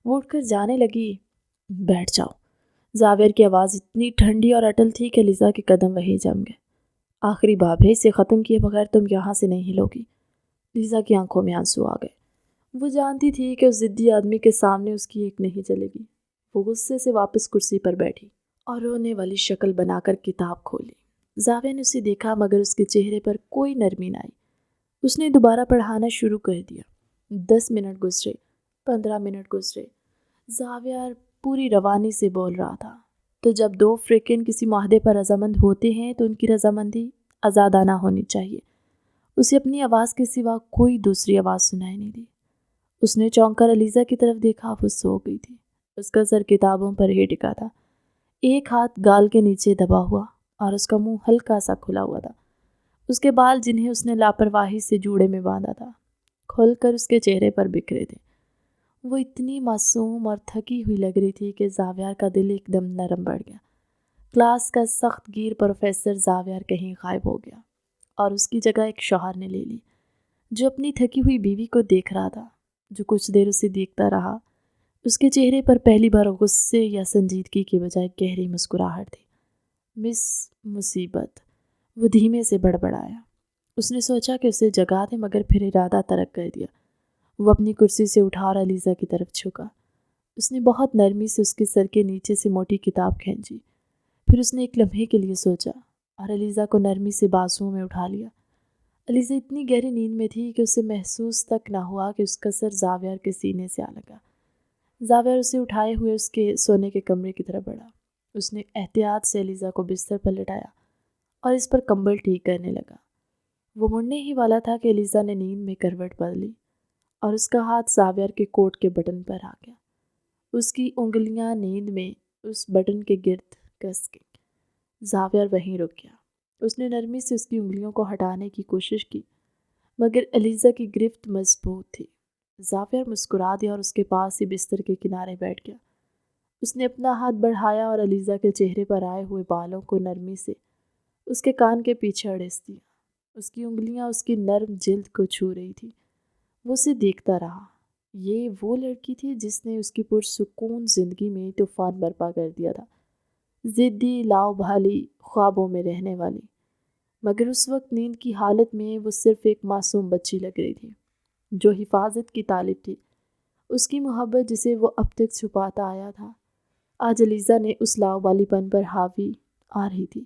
وہ اٹھ کر جانے لگی۔ بیٹھ جاؤ۔ زاویار کی آواز اتنی ٹھنڈی اور اٹل تھی کہ علیزہ کے قدم وہیں جم گئے۔ آخری باب ہے، اسے ختم کیے بغیر تم یہاں سے نہیں ہلوگی۔ علیزہ کی آنکھوں میں آنسو آ گئے۔ وہ جانتی تھی کہ اس ضدی آدمی کے سامنے اس کی ایک نہیں چلے گی۔ وہ غصے سے واپس کرسی پر بیٹھی اور رونے والی شکل بنا کر کتاب کھولی۔ زاویار نے اسے دیکھا مگر اس کے چہرے پر کوئی نرمی نہ آئی۔ اس نے دوبارہ پڑھانا شروع کر دیا۔ 10 منٹ گزرے، 15 منٹ گزرے۔ زاویار پوری روانی سے بول رہا تھا۔ تو جب 2 افریقین کسی معاہدے پر رضامند ہوتے ہیں تو ان کی رضامندی آزادانہ ہونی چاہیے۔ اسے اپنی آواز کے سوا کوئی دوسری آواز سنائی نہیں دی۔ اس نے چونک کر علیزہ کی طرف دیکھا، وہ سو گئی تھی۔ اس کا سر کتابوں پر ہی ٹکا تھا، ایک ہاتھ گال کے نیچے دبا ہوا اور اس کا منہ ہلکا سا کھلا ہوا تھا۔ اس کے بال جنہیں اس نے لاپرواہی سے جوڑے میں باندھا تھا کھل کر اس کے چہرے پر بکھرے تھے۔ وہ اتنی معصوم اور تھکی ہوئی لگ رہی تھی کہ زاویار کا دل ایک دم نرم پڑ گیا۔ کلاس کا سخت گیر پروفیسر زاویار کہیں غائب ہو گیا اور اس کی جگہ ایک شوہر نے لے لی، جو اپنی تھکی ہوئی بیوی کو دیکھ رہا تھا، جو کچھ دیر اسے دیکھتا رہا۔ اس کے چہرے پر پہلی بار غصے یا سنجیدگی کے بجائے گہری مسکراہٹ تھی۔ مس مصیبت، وہ دھیمے سے بڑبڑایا۔ اس نے سوچا کہ اسے جگا دے، مگر پھر ارادہ ترک کر دیا۔ وہ اپنی کرسی سے اٹھا اور علیزہ کی طرف جھکا۔ اس نے بہت نرمی سے اس کے سر کے نیچے سے موٹی کتاب کھینچی، پھر اس نے ایک لمحے کے لیے سوچا اور علیزہ کو نرمی سے بازوؤں میں اٹھا لیا۔ علیزہ اتنی گہری نیند میں تھی کہ اسے محسوس تک نہ ہوا کہ اس کا سر زاویار کے سینے سے آ لگا۔ زاویار اسے اٹھائے ہوئے اس کے سونے کے کمرے کی طرف بڑھا۔ اس نے احتیاط سے علیزہ کو بستر پر لٹایا اور اس پر کمبل ٹھیک کرنے لگا۔ وہ مڑنے ہی والا تھا کہ علیزہ نے نیند میں کروٹ بدلی اور اس کا ہاتھ زاویار کے کوٹ کے بٹن پر آ گیا۔ اس کی انگلیاں نیند میں اس بٹن کے گرد کس گئیں۔ زاویار وہیں رک گیا۔ اس نے نرمی سے اس کی انگلیوں کو ہٹانے کی کوشش کی، مگر علیزہ کی گرفت مضبوط تھی۔ زاویار مسکرا دیا اور اس کے پاس ہی بستر کے کنارے بیٹھ گیا۔ اس نے اپنا ہاتھ بڑھایا اور علیزہ کے چہرے پر آئے ہوئے بالوں کو نرمی سے اس کے کان کے پیچھے اڑیس دیا۔ اس کی انگلیاں اس کی نرم جلد کو چھو رہی تھی۔ وہ اسے دیکھتا رہا۔ یہ وہ لڑکی تھی جس نے اس کی پرسکون زندگی میں طوفان برپا کر دیا تھا، ضدی، لاؤ بھالی، خوابوں میں رہنے والی، مگر اس وقت نیند کی حالت میں وہ صرف ایک معصوم بچی لگ رہی تھی جو حفاظت کی طالب تھی۔ اس کی محبت جسے وہ اب تک چھپاتا آیا تھا، آج علیزہ نے اس لاؤ بالی پن پر حاوی آ رہی تھی۔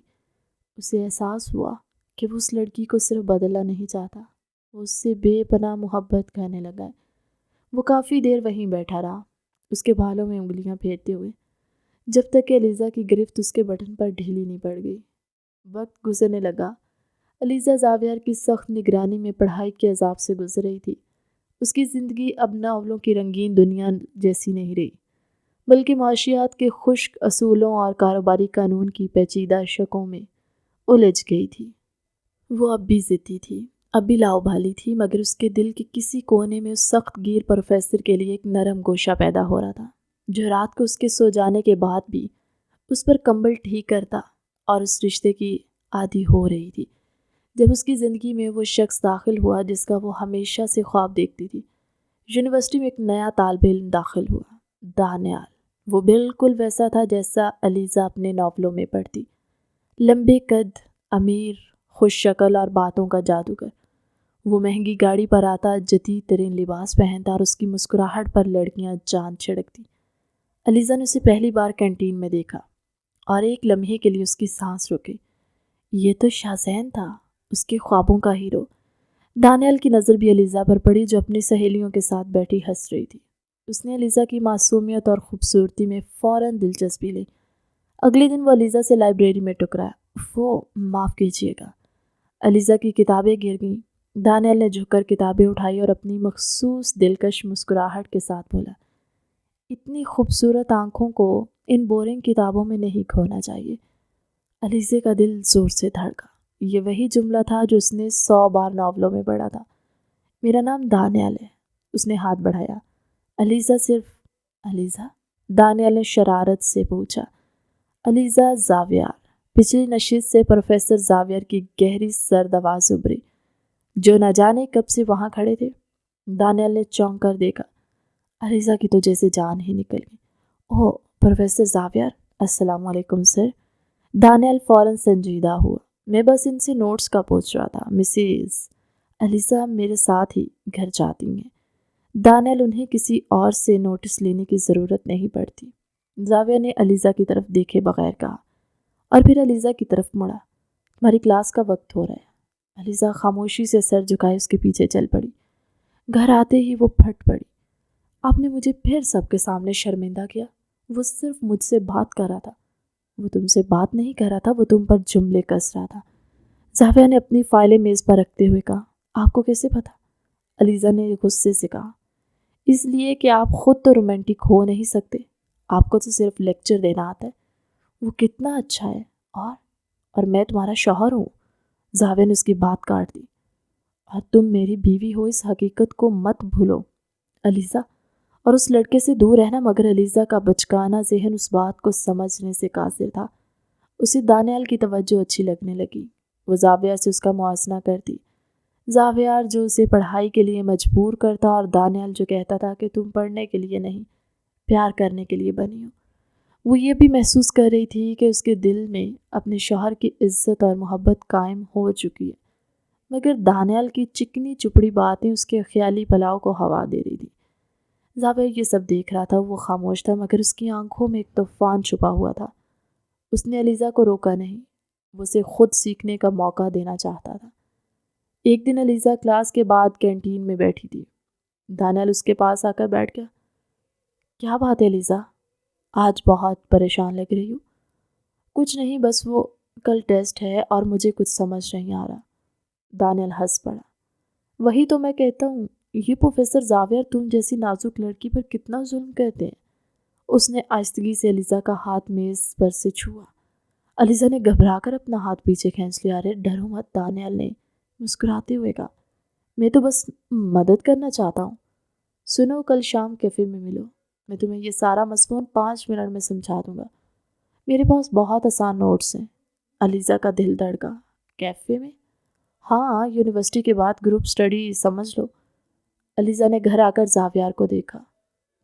اسے احساس ہوا کہ وہ اس لڑکی کو صرف بدلنا نہیں چاہتا، وہ اس سے بے پناہ محبت کرنے لگا ہے۔ وہ کافی دیر وہیں بیٹھا رہا، اس کے بالوں میں انگلیاں پھیرتے ہوئے، جب تک کہ علیزہ کی گرفت اس کے بٹن پر ڈھیلی نہیں پڑ گئی۔ وقت گزرنے لگا۔ علیزہ زاویار کی سخت نگرانی میں پڑھائی کے عذاب سے گزر رہی تھی۔ اس کی زندگی اب ناولوں کی رنگین دنیا جیسی نہیں رہی، بلکہ معاشیات کے خشک اصولوں اور کاروباری قانون کی پیچیدہ شقوں میں الجھ گئی تھی۔ وہ اب بھی ضدی تھی، اب بھی لاؤ بھالی تھی، مگر اس کے دل کے کسی کونے میں اس سخت گیر پروفیسر کے لیے ایک نرم گوشہ پیدا ہو رہا تھا، جو رات کو اس کے سو جانے کے بعد بھی اس پر کمبل ٹھیک کرتا اور اس رشتے کی عادی ہو رہی تھی۔ جب اس کی زندگی میں وہ شخص داخل ہوا جس کا وہ ہمیشہ سے خواب دیکھتی تھی، یونیورسٹی میں ایک نیا طالب علم داخل ہوا، دانیال۔ وہ بالکل ویسا تھا جیسا علیزہ اپنے ناولوں میں پڑھتی، لمبے قد، امیر، خوش شکل اور باتوں کا جادوگر۔ وہ مہنگی گاڑی پر آتا، جدید ترین لباس پہنتا اور اس کی مسکراہٹ پر لڑکیاں جان چھڑکتی۔ علیزہ نے اسے پہلی بار کینٹین میں دیکھا اور ایک لمحے کے لیے اس کی سانس رکی۔ یہ تو شاہزین تھا، اس کے خوابوں کا ہیرو۔ دانیال کی نظر بھی علیزہ پر پڑی، جو اپنی سہیلیوں کے ساتھ بیٹھی ہنس رہی تھی۔ اس نے علیزہ کی معصومیت اور خوبصورتی میں فوراً دلچسپی لی۔ اگلے دن وہ علیزہ سے لائبریری میں ٹکرایا۔ وہ معاف کیجیے گا۔ علیزہ کی کتابیں گر گئیں۔ دانیال نے جھک کر کتابیں اٹھائی اور اپنی مخصوص دلکش مسکراہٹ کے ساتھ بولا، اتنی خوبصورت آنکھوں کو ان بورنگ کتابوں میں نہیں کھونا چاہیے۔ علیزہ کا دل زور سے دھڑکا۔ یہ وہی جملہ تھا جو اس نے 100 بار ناولوں میں پڑھا تھا۔ میرا نام دانیال ہے۔ اس نے ہاتھ بڑھایا۔ علیزہ صرف علیزہ؟ دانیال نے شرارت سے پوچھا۔ علیزہ زاویار۔ پچھلی نشست سے پروفیسر زاویار کی گہری سرد آواز ابھری، جو نہ جانے کب سے وہاں کھڑے تھے۔ دانیال نے چونک کر دیکھا۔ علیزہ کی تو جیسے جان ہی نکل گئی۔ اوہ پروفیسر زاویار، السلام علیکم سر۔ دانیال فوراً سنجیدہ ہوا۔ میں بس ان سے نوٹس کا پوچھ رہا تھا، مسز علیزہ میرے ساتھ ہی گھر جاتی ہیں۔ دانیال، انہیں کسی اور سے نوٹس لینے کی ضرورت نہیں پڑتی۔ زاویار نے علیزہ کی طرف دیکھے بغیر کہا اور پھر علیزہ کی طرف مڑا۔ تمہاری کلاس کا وقت ہو رہا ہے۔ علیزہ خاموشی سے سر جھکائے اس کے پیچھے چل پڑی۔ گھر آتے ہی وہ پھٹ پڑی۔ آپ نے مجھے پھر سب کے سامنے شرمندہ کیا۔ وہ صرف مجھ سے بات کر رہا تھا۔ وہ تم سے بات نہیں کر رہا تھا، وہ تم پر جملے کس رہا تھا۔ زاویار نے اپنی فائلیں میز پر رکھتے ہوئے کہا، آپ کو کیسے پتا؟ علیزہ نے غصے سے کہا، اس لیے کہ آپ خود تو رومانٹک ہو نہیں سکتے، آپ کو تو صرف لیکچر دینا آتا ہے۔ وہ کتنا اچھا ہے، اور میں تمہارا شوہر ہوں۔ زاویہ نے اس کی بات کاٹ دی۔ اور تم میری بیوی ہو، اس حقیقت کو مت بھولو علیزہ۔ اور اس لڑکے سے دور رہنا، مگر علیزہ کا بچکانا ذہن اس بات کو سمجھنے سے قاصر تھا۔ اسے دانیال کی توجہ اچھی لگنے لگی۔ وہ زاویہ سے اس کا موازنہ کرتی، زاویہ جو اسے پڑھائی کے لیے مجبور کرتا اور دانیال جو کہتا تھا کہ تم پڑھنے کے لیے نہیں، پیار کرنے کے لیے بنی ہو۔ وہ یہ بھی محسوس کر رہی تھی کہ اس کے دل میں اپنے شوہر کی عزت اور محبت قائم ہو چکی ہے، مگر دانیال کی چکنی چپڑی باتیں اس کے خیالی پلاؤ کو ہوا دے رہی تھی۔ زاویہ یہ سب دیکھ رہا تھا، وہ خاموش تھا، مگر اس کی آنکھوں میں ایک طوفان چھپا ہوا تھا۔ اس نے علیزہ کو روکا نہیں، وہ اسے خود سیکھنے کا موقع دینا چاہتا تھا۔ ایک دن علیزہ کلاس کے بعد کینٹین میں بیٹھی تھی۔ دانیال اس کے پاس آ کر بیٹھ گیا۔ کیا بات ہے علیزہ؟ آج بہت پریشان لگ رہی ہو۔ کچھ نہیں، بس وہ کل ٹیسٹ ہے اور مجھے کچھ سمجھ نہیں آ رہا۔ دانیال ہنس پڑا۔ وہی تو میں کہتا ہوں، یہ پروفیسر زاویہ تم جیسی نازک لڑکی پر کتنا ظلم کرتے ہیں۔ اس نے آہستگی سے علیزہ کا ہاتھ میز پر سے چھوا۔ علیزہ نے گھبرا کر اپنا ہاتھ پیچھے کھینچ لیا۔ ارے ڈرو مت، دانیال نے مسکراتے ہوئے کہا، میں تو بس مدد کرنا چاہتا ہوں۔ سنو، کل شام کیفے میں ملو، میں تمہیں یہ سارا مضمون 5 منٹ میں سمجھا دوں گا۔ میرے پاس بہت آسان نوٹس ہیں۔ علیزہ کا دل دھڑکا۔ کیفے میں؟ ہاں، یونیورسٹی کے بعد گروپ سٹڈی سمجھ لو۔ علیزہ نے گھر آ کر زاویہ کو دیکھا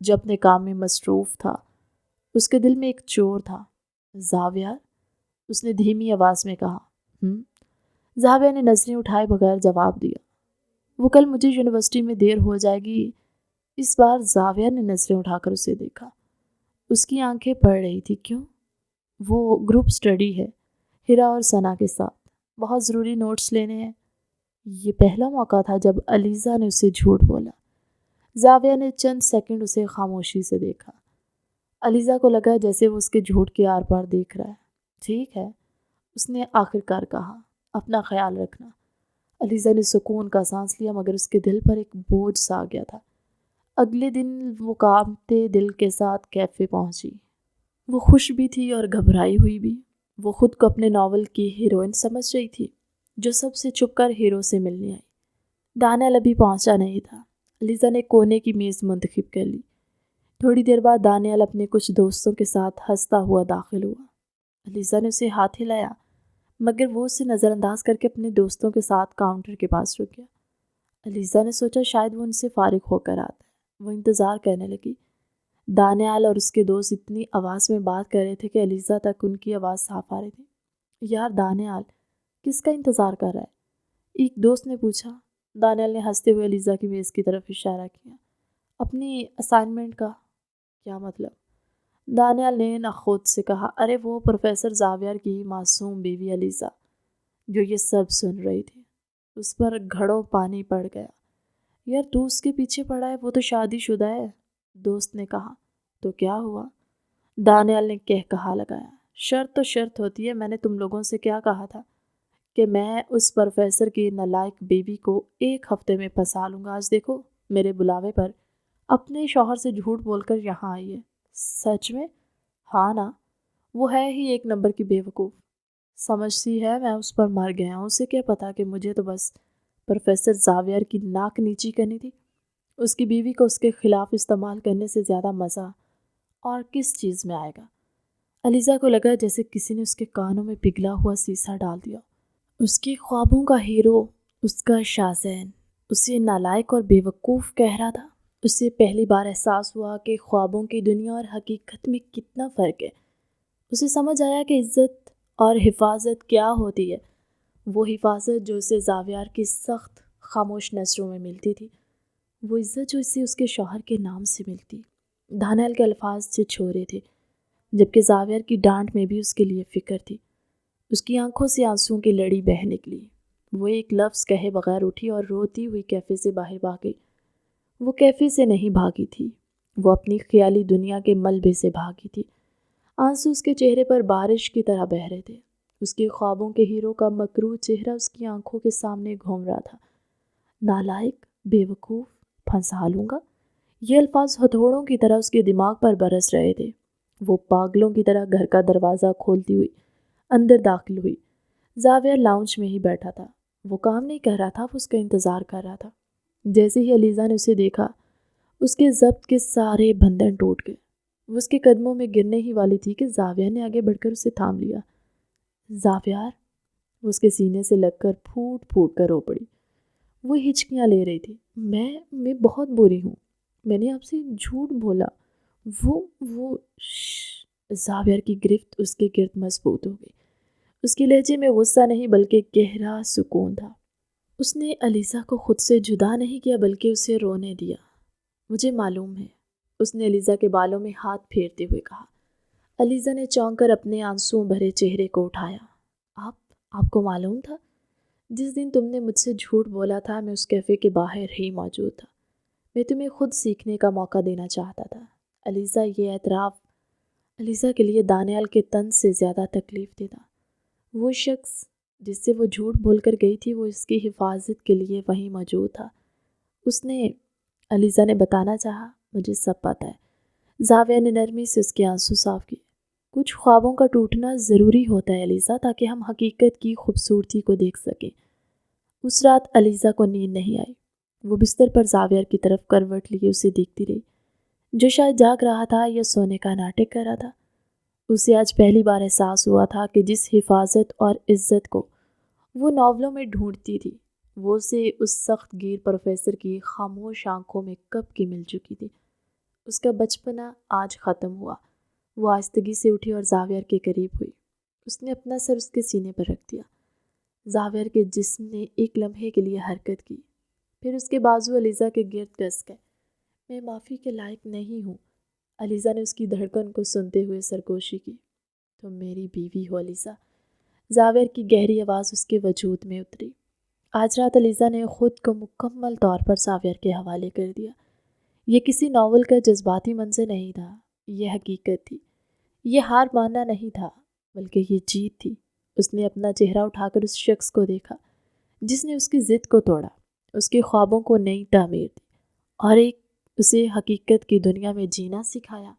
جو اپنے کام میں مصروف تھا۔ اس کے دل میں ایک چور تھا۔ زاویہ، اس نے دھیمی آواز میں کہا۔ زاویہ نے نظریں اٹھائے بغیر جواب دیا۔ وہ کل مجھے یونیورسٹی میں دیر ہو جائے گی۔ اس بار زاویہ نے نظریں اٹھا کر اسے دیکھا۔ اس کی آنکھیں پڑ رہی تھی۔ کیوں؟ وہ گروپ سٹڈی ہے، ہیرا اور ثنا کے ساتھ، بہت ضروری نوٹس لینے ہیں۔ یہ پہلا موقع تھا جب علیزہ نے اسے جھوٹ بولا۔ زاویہ نے چند سیکنڈ اسے خاموشی سے دیکھا۔ علیزہ کو لگا جیسے وہ اس کے جھوٹ کے آر پار دیکھ رہا ہے۔ ٹھیک ہے، اس نے آخر کار کہا، اپنا خیال رکھنا۔ علیزہ نے سکون کا سانس لیا، مگر اس کے دل پر ایک بوجھ سا آ گیا تھا۔ اگلے دن وہ کانپتے دل کے ساتھ کیفے پہنچی۔ وہ خوش بھی تھی اور گھبرائی ہوئی بھی۔ وہ خود کو اپنے ناول کی ہیروئن سمجھ رہی تھی جو سب سے چھپ کر ہیرو سے ملنے آئی۔ دانیال ابھی پہنچا نہیں تھا۔ علیزہ نے کونے کی میز منتخب کر لی۔ تھوڑی دیر بعد دانیال اپنے کچھ دوستوں کے ساتھ ہنستا ہوا داخل ہوا۔ علیزہ نے اسے ہاتھ ہلایا، مگر وہ اسے نظر انداز کر کے اپنے دوستوں کے ساتھ کاؤنٹر کے پاس رک گیا۔ علیزہ نے سوچا شاید وہ ان سے فارغ ہو کر آتا ہے۔ وہ انتظار کرنے لگی۔ دانیال اور اس کے دوست اتنی آواز میں بات کر رہے تھے کہ علیزہ تک ان کی آواز صاف آ رہی تھی۔ یار دانیال، کس کا انتظار کر رہا ہے؟ ایک دوست نے پوچھا۔ دانیال نے ہنستے ہوئے علیزہ کی میز کی طرف اشارہ کیا۔ اپنی اسائنمنٹ کا؟ کیا مطلب؟ دانیال نے نخوت سے کہا۔ ارے وہ پروفیسر زاویہ کی معصوم بیوی علیزہ، جو یہ سب سن رہی تھی۔ اس پر گھڑوں پانی پڑ گیا۔ یار تو اس کے پیچھے پڑا ہے، وہ تو شادی شدہ ہے، دوست نے کہا۔ تو کیا ہوا؟ دانیال نے کہا لگایا۔ شرط تو شرط ہوتی ہے، میں نے تم لوگوں سے کیا کہا تھا کہ میں اس پروفیسر کی نالائق بیوی کو 1 ہفتے میں پھنسا لوں گا۔ آج دیکھو، میرے بلاوے پر اپنے شوہر سے جھوٹ بول کر یہاں آئی ہے۔ سچ میں؟ ہاں نا، وہ ہے ہی 1 نمبر کی بیوقوف۔ سمجھتی ہے میں اس پر مر گیا ہوں، اسے کیا پتا کہ مجھے تو بس پروفیسر زاویہ کی ناک نیچی کرنی تھی۔ اس کی بیوی کو اس کے خلاف استعمال کرنے سے زیادہ مزہ اور کس چیز میں آئے گا؟ علیزہ کو لگا جیسے کسی نے اس کے کانوں میں پگھلا ہوا سیسا ڈال دیا۔ اس کے خوابوں کا ہیرو، اس کا شاذین، اسے نالائق اور بیوقوف کہہ رہا تھا۔ اسے پہلی بار احساس ہوا کہ خوابوں کی دنیا اور حقیقت میں کتنا فرق ہے۔ اسے سمجھ آیا کہ عزت اور حفاظت کیا ہوتی ہے۔ وہ حفاظت جو اسے زاویہ کی سخت خاموش نظروں میں ملتی تھی، وہ عزت جو اسے اس کے شوہر کے نام سے ملتی۔ دانیال کے الفاظ سے چھوڑے تھے، جبکہ زاویہ کی ڈانٹ میں بھی اس کے لیے فکر تھی۔ اس کی آنکھوں سے آنسوں کی لڑی بہہ نکلی۔ وہ ایک لفظ کہے بغیر اٹھی اور روتی ہوئی کیفے سے باہر بھاگ گئی۔ وہ کیفے سے نہیں بھاگی تھی، وہ اپنی خیالی دنیا کے ملبے سے بھاگی تھی۔ آنسو اس کے چہرے پر بارش کی طرح بہہ رہے تھے۔ اس کے خوابوں کے ہیرو کا مکروہ چہرہ اس کی آنکھوں کے سامنے گھوم رہا تھا۔ نالائق، بیوقوف، پھنسا لوں گا، یہ الفاظ ہتھوڑوں کی طرح اس کے دماغ پر برس رہے تھے۔ وہ پاگلوں کی طرح گھر کا دروازہ کھولتی ہوئی اندر داخل ہوئی۔ زاویہ لاؤنج میں ہی بیٹھا تھا۔ وہ کام نہیں کر رہا تھا، وہ اس کا انتظار کر رہا تھا۔ جیسے ہی علیزہ نے اسے دیکھا، اس کے ضبط کے سارے بندھن ٹوٹ گئے۔ وہ اس کے قدموں میں گرنے ہی والی تھی کہ زاویہ نے آگے بڑھ کر اسے تھام لیا۔ زاویار، وہ اس کے سینے سے لگ کر پھوٹ پھوٹ کر رو پڑی۔ وہ ہچکیاں لے رہی تھی۔ میں بہت بری ہوں، میں نے آپ سے جھوٹ بولا۔ وہ زاویار کی گرفت اس کے گرد مضبوط ہو گئی۔ اس کے لہجے میں غصہ نہیں بلکہ گہرا سکون تھا۔ اس نے علیزہ کو خود سے جدا نہیں کیا بلکہ اسے رونے دیا۔ مجھے معلوم ہے، اس نے علیزہ کے بالوں میں ہاتھ پھیرتے ہوئے کہا۔ علیزہ نے چونک کر اپنے آنسوؤں بھرے چہرے کو اٹھایا۔ آپ کو معلوم تھا؟ جس دن تم نے مجھ سے جھوٹ بولا تھا میں اس کیفے کے باہر ہی موجود تھا۔ میں تمہیں خود سیکھنے کا موقع دینا چاہتا تھا۔ علیزہ، یہ اعتراف علیزہ کے لیے دانیال کے طنز سے زیادہ تکلیف دہ تھا۔ وہ شخص جس سے وہ جھوٹ بول کر گئی تھی وہ اس کی حفاظت کے لیے وہیں موجود تھا۔ علیزہ نے بتانا چاہا، مجھے سب پتہ ہے۔ زاویہ نے نرمی سے اس کے آنسو صاف کیے۔ کچھ خوابوں کا ٹوٹنا ضروری ہوتا ہے علیزہ، تاکہ ہم حقیقت کی خوبصورتی کو دیکھ سکیں۔ اس رات علیزہ کو نیند نہیں آئی۔ وہ بستر پر زاویہ کی طرف کروٹ لیے اسے دیکھتی رہی، جو شاید جاگ رہا تھا یا سونے کا ناٹک کر رہا تھا۔ اسے آج پہلی بار احساس ہوا تھا کہ جس حفاظت اور عزت کو وہ ناولوں میں ڈھونڈتی تھی، وہ اسے اس سخت گیر پروفیسر کی خاموش آنکھوں میں کب کی مل چکی تھی۔ اس کا بچپنا آج ختم ہوا۔ وہ آہستگی سے اٹھی اور زاویہ کے قریب ہوئی۔ اس نے اپنا سر اس کے سینے پر رکھ دیا۔ زاویہ کے جسم نے ایک لمحے کے لیے حرکت کی، پھر اس کے بازو علیزہ کے گرد کس گئے۔ میں معافی کے لائق نہیں ہوں۔ علیزہ نے اس کی دھڑکن کو سنتے ہوئے سرگوشی کی۔ تم میری بیوی ہو علیزہ۔ زاویہ کی گہری آواز اس کے وجود میں اتری۔ آج رات علیزہ نے خود کو مکمل طور پر زاویہ کے حوالے کر دیا۔ یہ کسی ناول کا جذباتی منظر نہیں تھا، یہ حقیقت تھی۔ یہ ہار ماننا نہیں تھا بلکہ یہ جیت تھی۔ اس نے اپنا چہرہ اٹھا کر اس شخص کو دیکھا جس نے اس کی ضد کو توڑا، اس کے خوابوں کو نئی تعمیر دی اور اسے حقیقت کی دنیا میں جینا سکھایا۔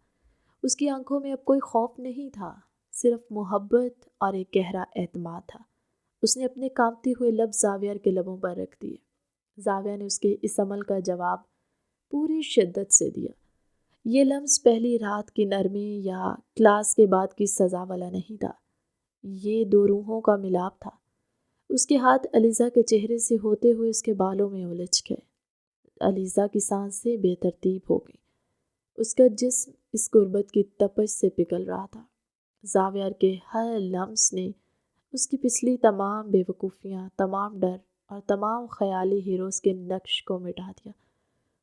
اس کی آنکھوں میں اب کوئی خوف نہیں تھا، صرف محبت اور ایک گہرا اعتماد تھا۔ اس نے اپنے کانپتے ہوئے لب زاویہ کے لبوں پر رکھ دیے۔ زاویہ نے اس کے اس عمل کا جواب پوری شدت سے دیا۔ یہ لمس پہلی رات کی نرمی یا کلاس کے بعد کی سزا والا نہیں تھا، یہ دو روحوں کا ملاپ تھا۔ اس کے ہاتھ علیزہ کے چہرے سے ہوتے ہوئے اس کے بالوں میں الجھ گئے۔ علیزہ کی سانسیں بے ترتیب ہو گئیں۔ اس کا جسم اس غربت کی تپش سے پگھل رہا تھا۔ زاویہ کے ہر لمس نے اس کی پچھلی تمام بے وقوفیاں، تمام ڈر اور تمام خیالی ہیروز کے نقش کو مٹا دیا۔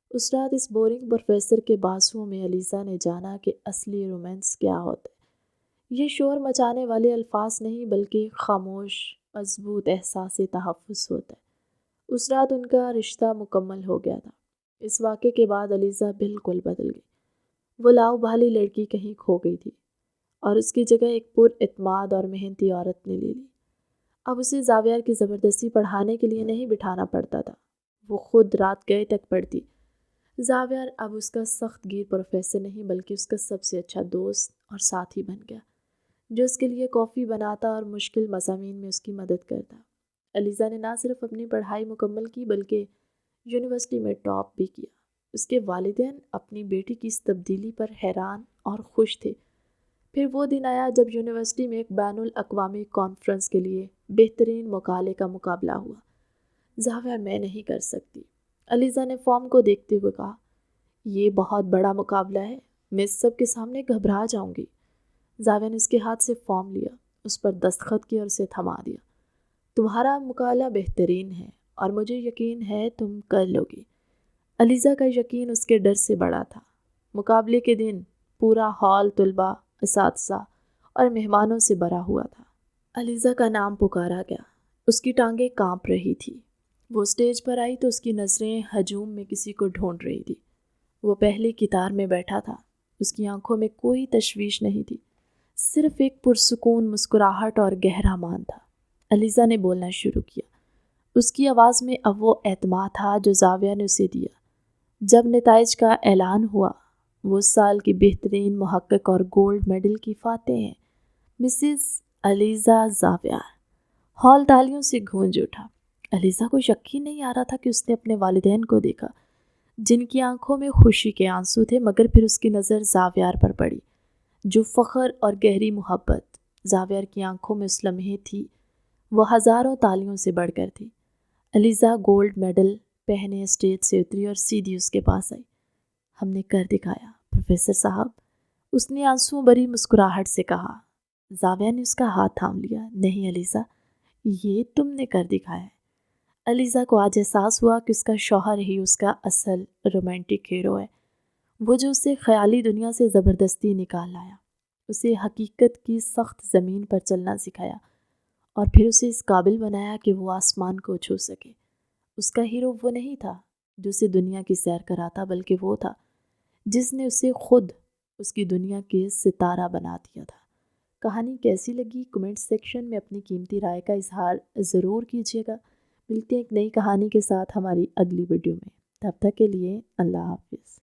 اس رات اس بورنگ پروفیسر کے بازوؤں میں علیزہ نے جانا کہ اصلی رومانس کیا ہوتا ہے۔ یہ شور مچانے والے الفاظ نہیں بلکہ خاموش، مضبوط احساس تحفظ ہوتا ہے۔ اس رات ان کا رشتہ مکمل ہو گیا تھا۔ اس واقعے کے بعد علیزہ بالکل بدل گئی۔ وہ لاؤ بھالی لڑکی کہیں کھو گئی تھی اور اس کی جگہ ایک پر اعتماد اور محنتی عورت نے لے لی۔ اب اسے زاویہ کی زبردستی پڑھانے کے لیے نہیں بٹھانا پڑتا تھا، وہ خود رات گئے تک پڑھتی۔ زاویہ اب اس کا سخت گیر پروفیسر نہیں بلکہ اس کا سب سے اچھا دوست اور ساتھی بن گیا، جو اس کے لیے کافی بناتا اور مشکل مضامین میں اس کی مدد کرتا۔ علیزہ نے نہ صرف اپنی پڑھائی مکمل کی بلکہ یونیورسٹی میں ٹاپ بھی کیا۔ اس کے والدین اپنی بیٹی کی اس تبدیلی پر حیران اور خوش تھے۔ پھر وہ دن آیا جب یونیورسٹی میں ایک بین الاقوامی کانفرنس کے لیے بہترین مقالے کا مقابلہ ہوا۔ زاویہ، میں نہیں کر سکتی، علیزہ نے فارم کو دیکھتے ہوئے کہا۔ یہ بہت بڑا مقابلہ ہے، میں سب کے سامنے گھبرا جاؤں گی۔ زاویہ نے اس کے ہاتھ سے فارم لیا، اس پر دستخط کیا اور اسے تھما دیا۔ تمہارا مقالہ بہترین ہے اور مجھے یقین ہے تم کر لو گی۔ علیزہ کا یقین اس کے ڈر سے بڑا تھا۔ مقابلے کے دن پورا ہال طلباء، اساتذہ اور مہمانوں سے بھرا ہوا تھا۔ علیزہ کا نام پکارا گیا، اس کی ٹانگیں کانپ رہی تھی۔ وہ اسٹیج پر آئی تو اس کی نظریں ہجوم میں کسی کو ڈھونڈ رہی تھی۔ وہ پہلی قطار میں بیٹھا تھا، اس کی آنکھوں میں کوئی تشویش نہیں تھی، صرف ایک پرسکون مسکراہٹ اور گہرا مان تھا۔ علیزہ نے بولنا شروع کیا۔ اس کی آواز میں اب وہ اعتماد تھا جو زاویہ نے اسے دیا۔ جب نتائج کا اعلان ہوا، وہ اس سال کی بہترین محقق اور گولڈ میڈل کی فاتح ہیں، مسز علیزہ زاویار۔ ہال تالیوں سے گونج اٹھا۔ علیزہ کو یقین ہی نہیں آ رہا تھا کہ اس نے اپنے والدین کو دیکھا، جن کی آنکھوں میں خوشی کے آنسو تھے، مگر پھر اس کی نظر زاویار پر پڑی، جو فخر اور گہری محبت زاویار کی آنکھوں میں اس لمحے تھی، وہ ہزاروں تالیوں سے بڑھ کر تھی۔ علیزہ گولڈ میڈل پہنے اسٹیج سے اتری اور سیدھی اس کے پاس آئی۔ ہم نے کر دکھایا پروفیسر صاحب، اس نے آنسو بھری مسکراہٹ سے کہا۔ زاویار نے اس کا ہاتھ تھام لیا۔ نہیں علیزہ، یہ تم نے کر دکھایا ہے۔ علیزہ کو آج احساس ہوا کہ اس کا شوہر ہی اس کا اصل رومانٹک ہیرو ہے، وہ جو اسے خیالی دنیا سے زبردستی نکال لایا، اسے حقیقت کی سخت زمین پر چلنا سکھایا اور پھر اسے اس قابل بنایا کہ وہ آسمان کو چھو سکے۔ اس کا ہیرو وہ نہیں تھا جو اسے دنیا کی سیر کراتا، بلکہ وہ تھا جس نے اسے خود اس کی دنیا کے ستارہ بنا دیا تھا۔ کہانی کیسی لگی کمنٹ سیکشن میں اپنی قیمتی رائے کا اظہار ضرور کیجیے گا۔ ملتے ہیں ایک نئی کہانی کے ساتھ ہماری اگلی ویڈیو میں، تب تک کے لیے اللہ حافظ۔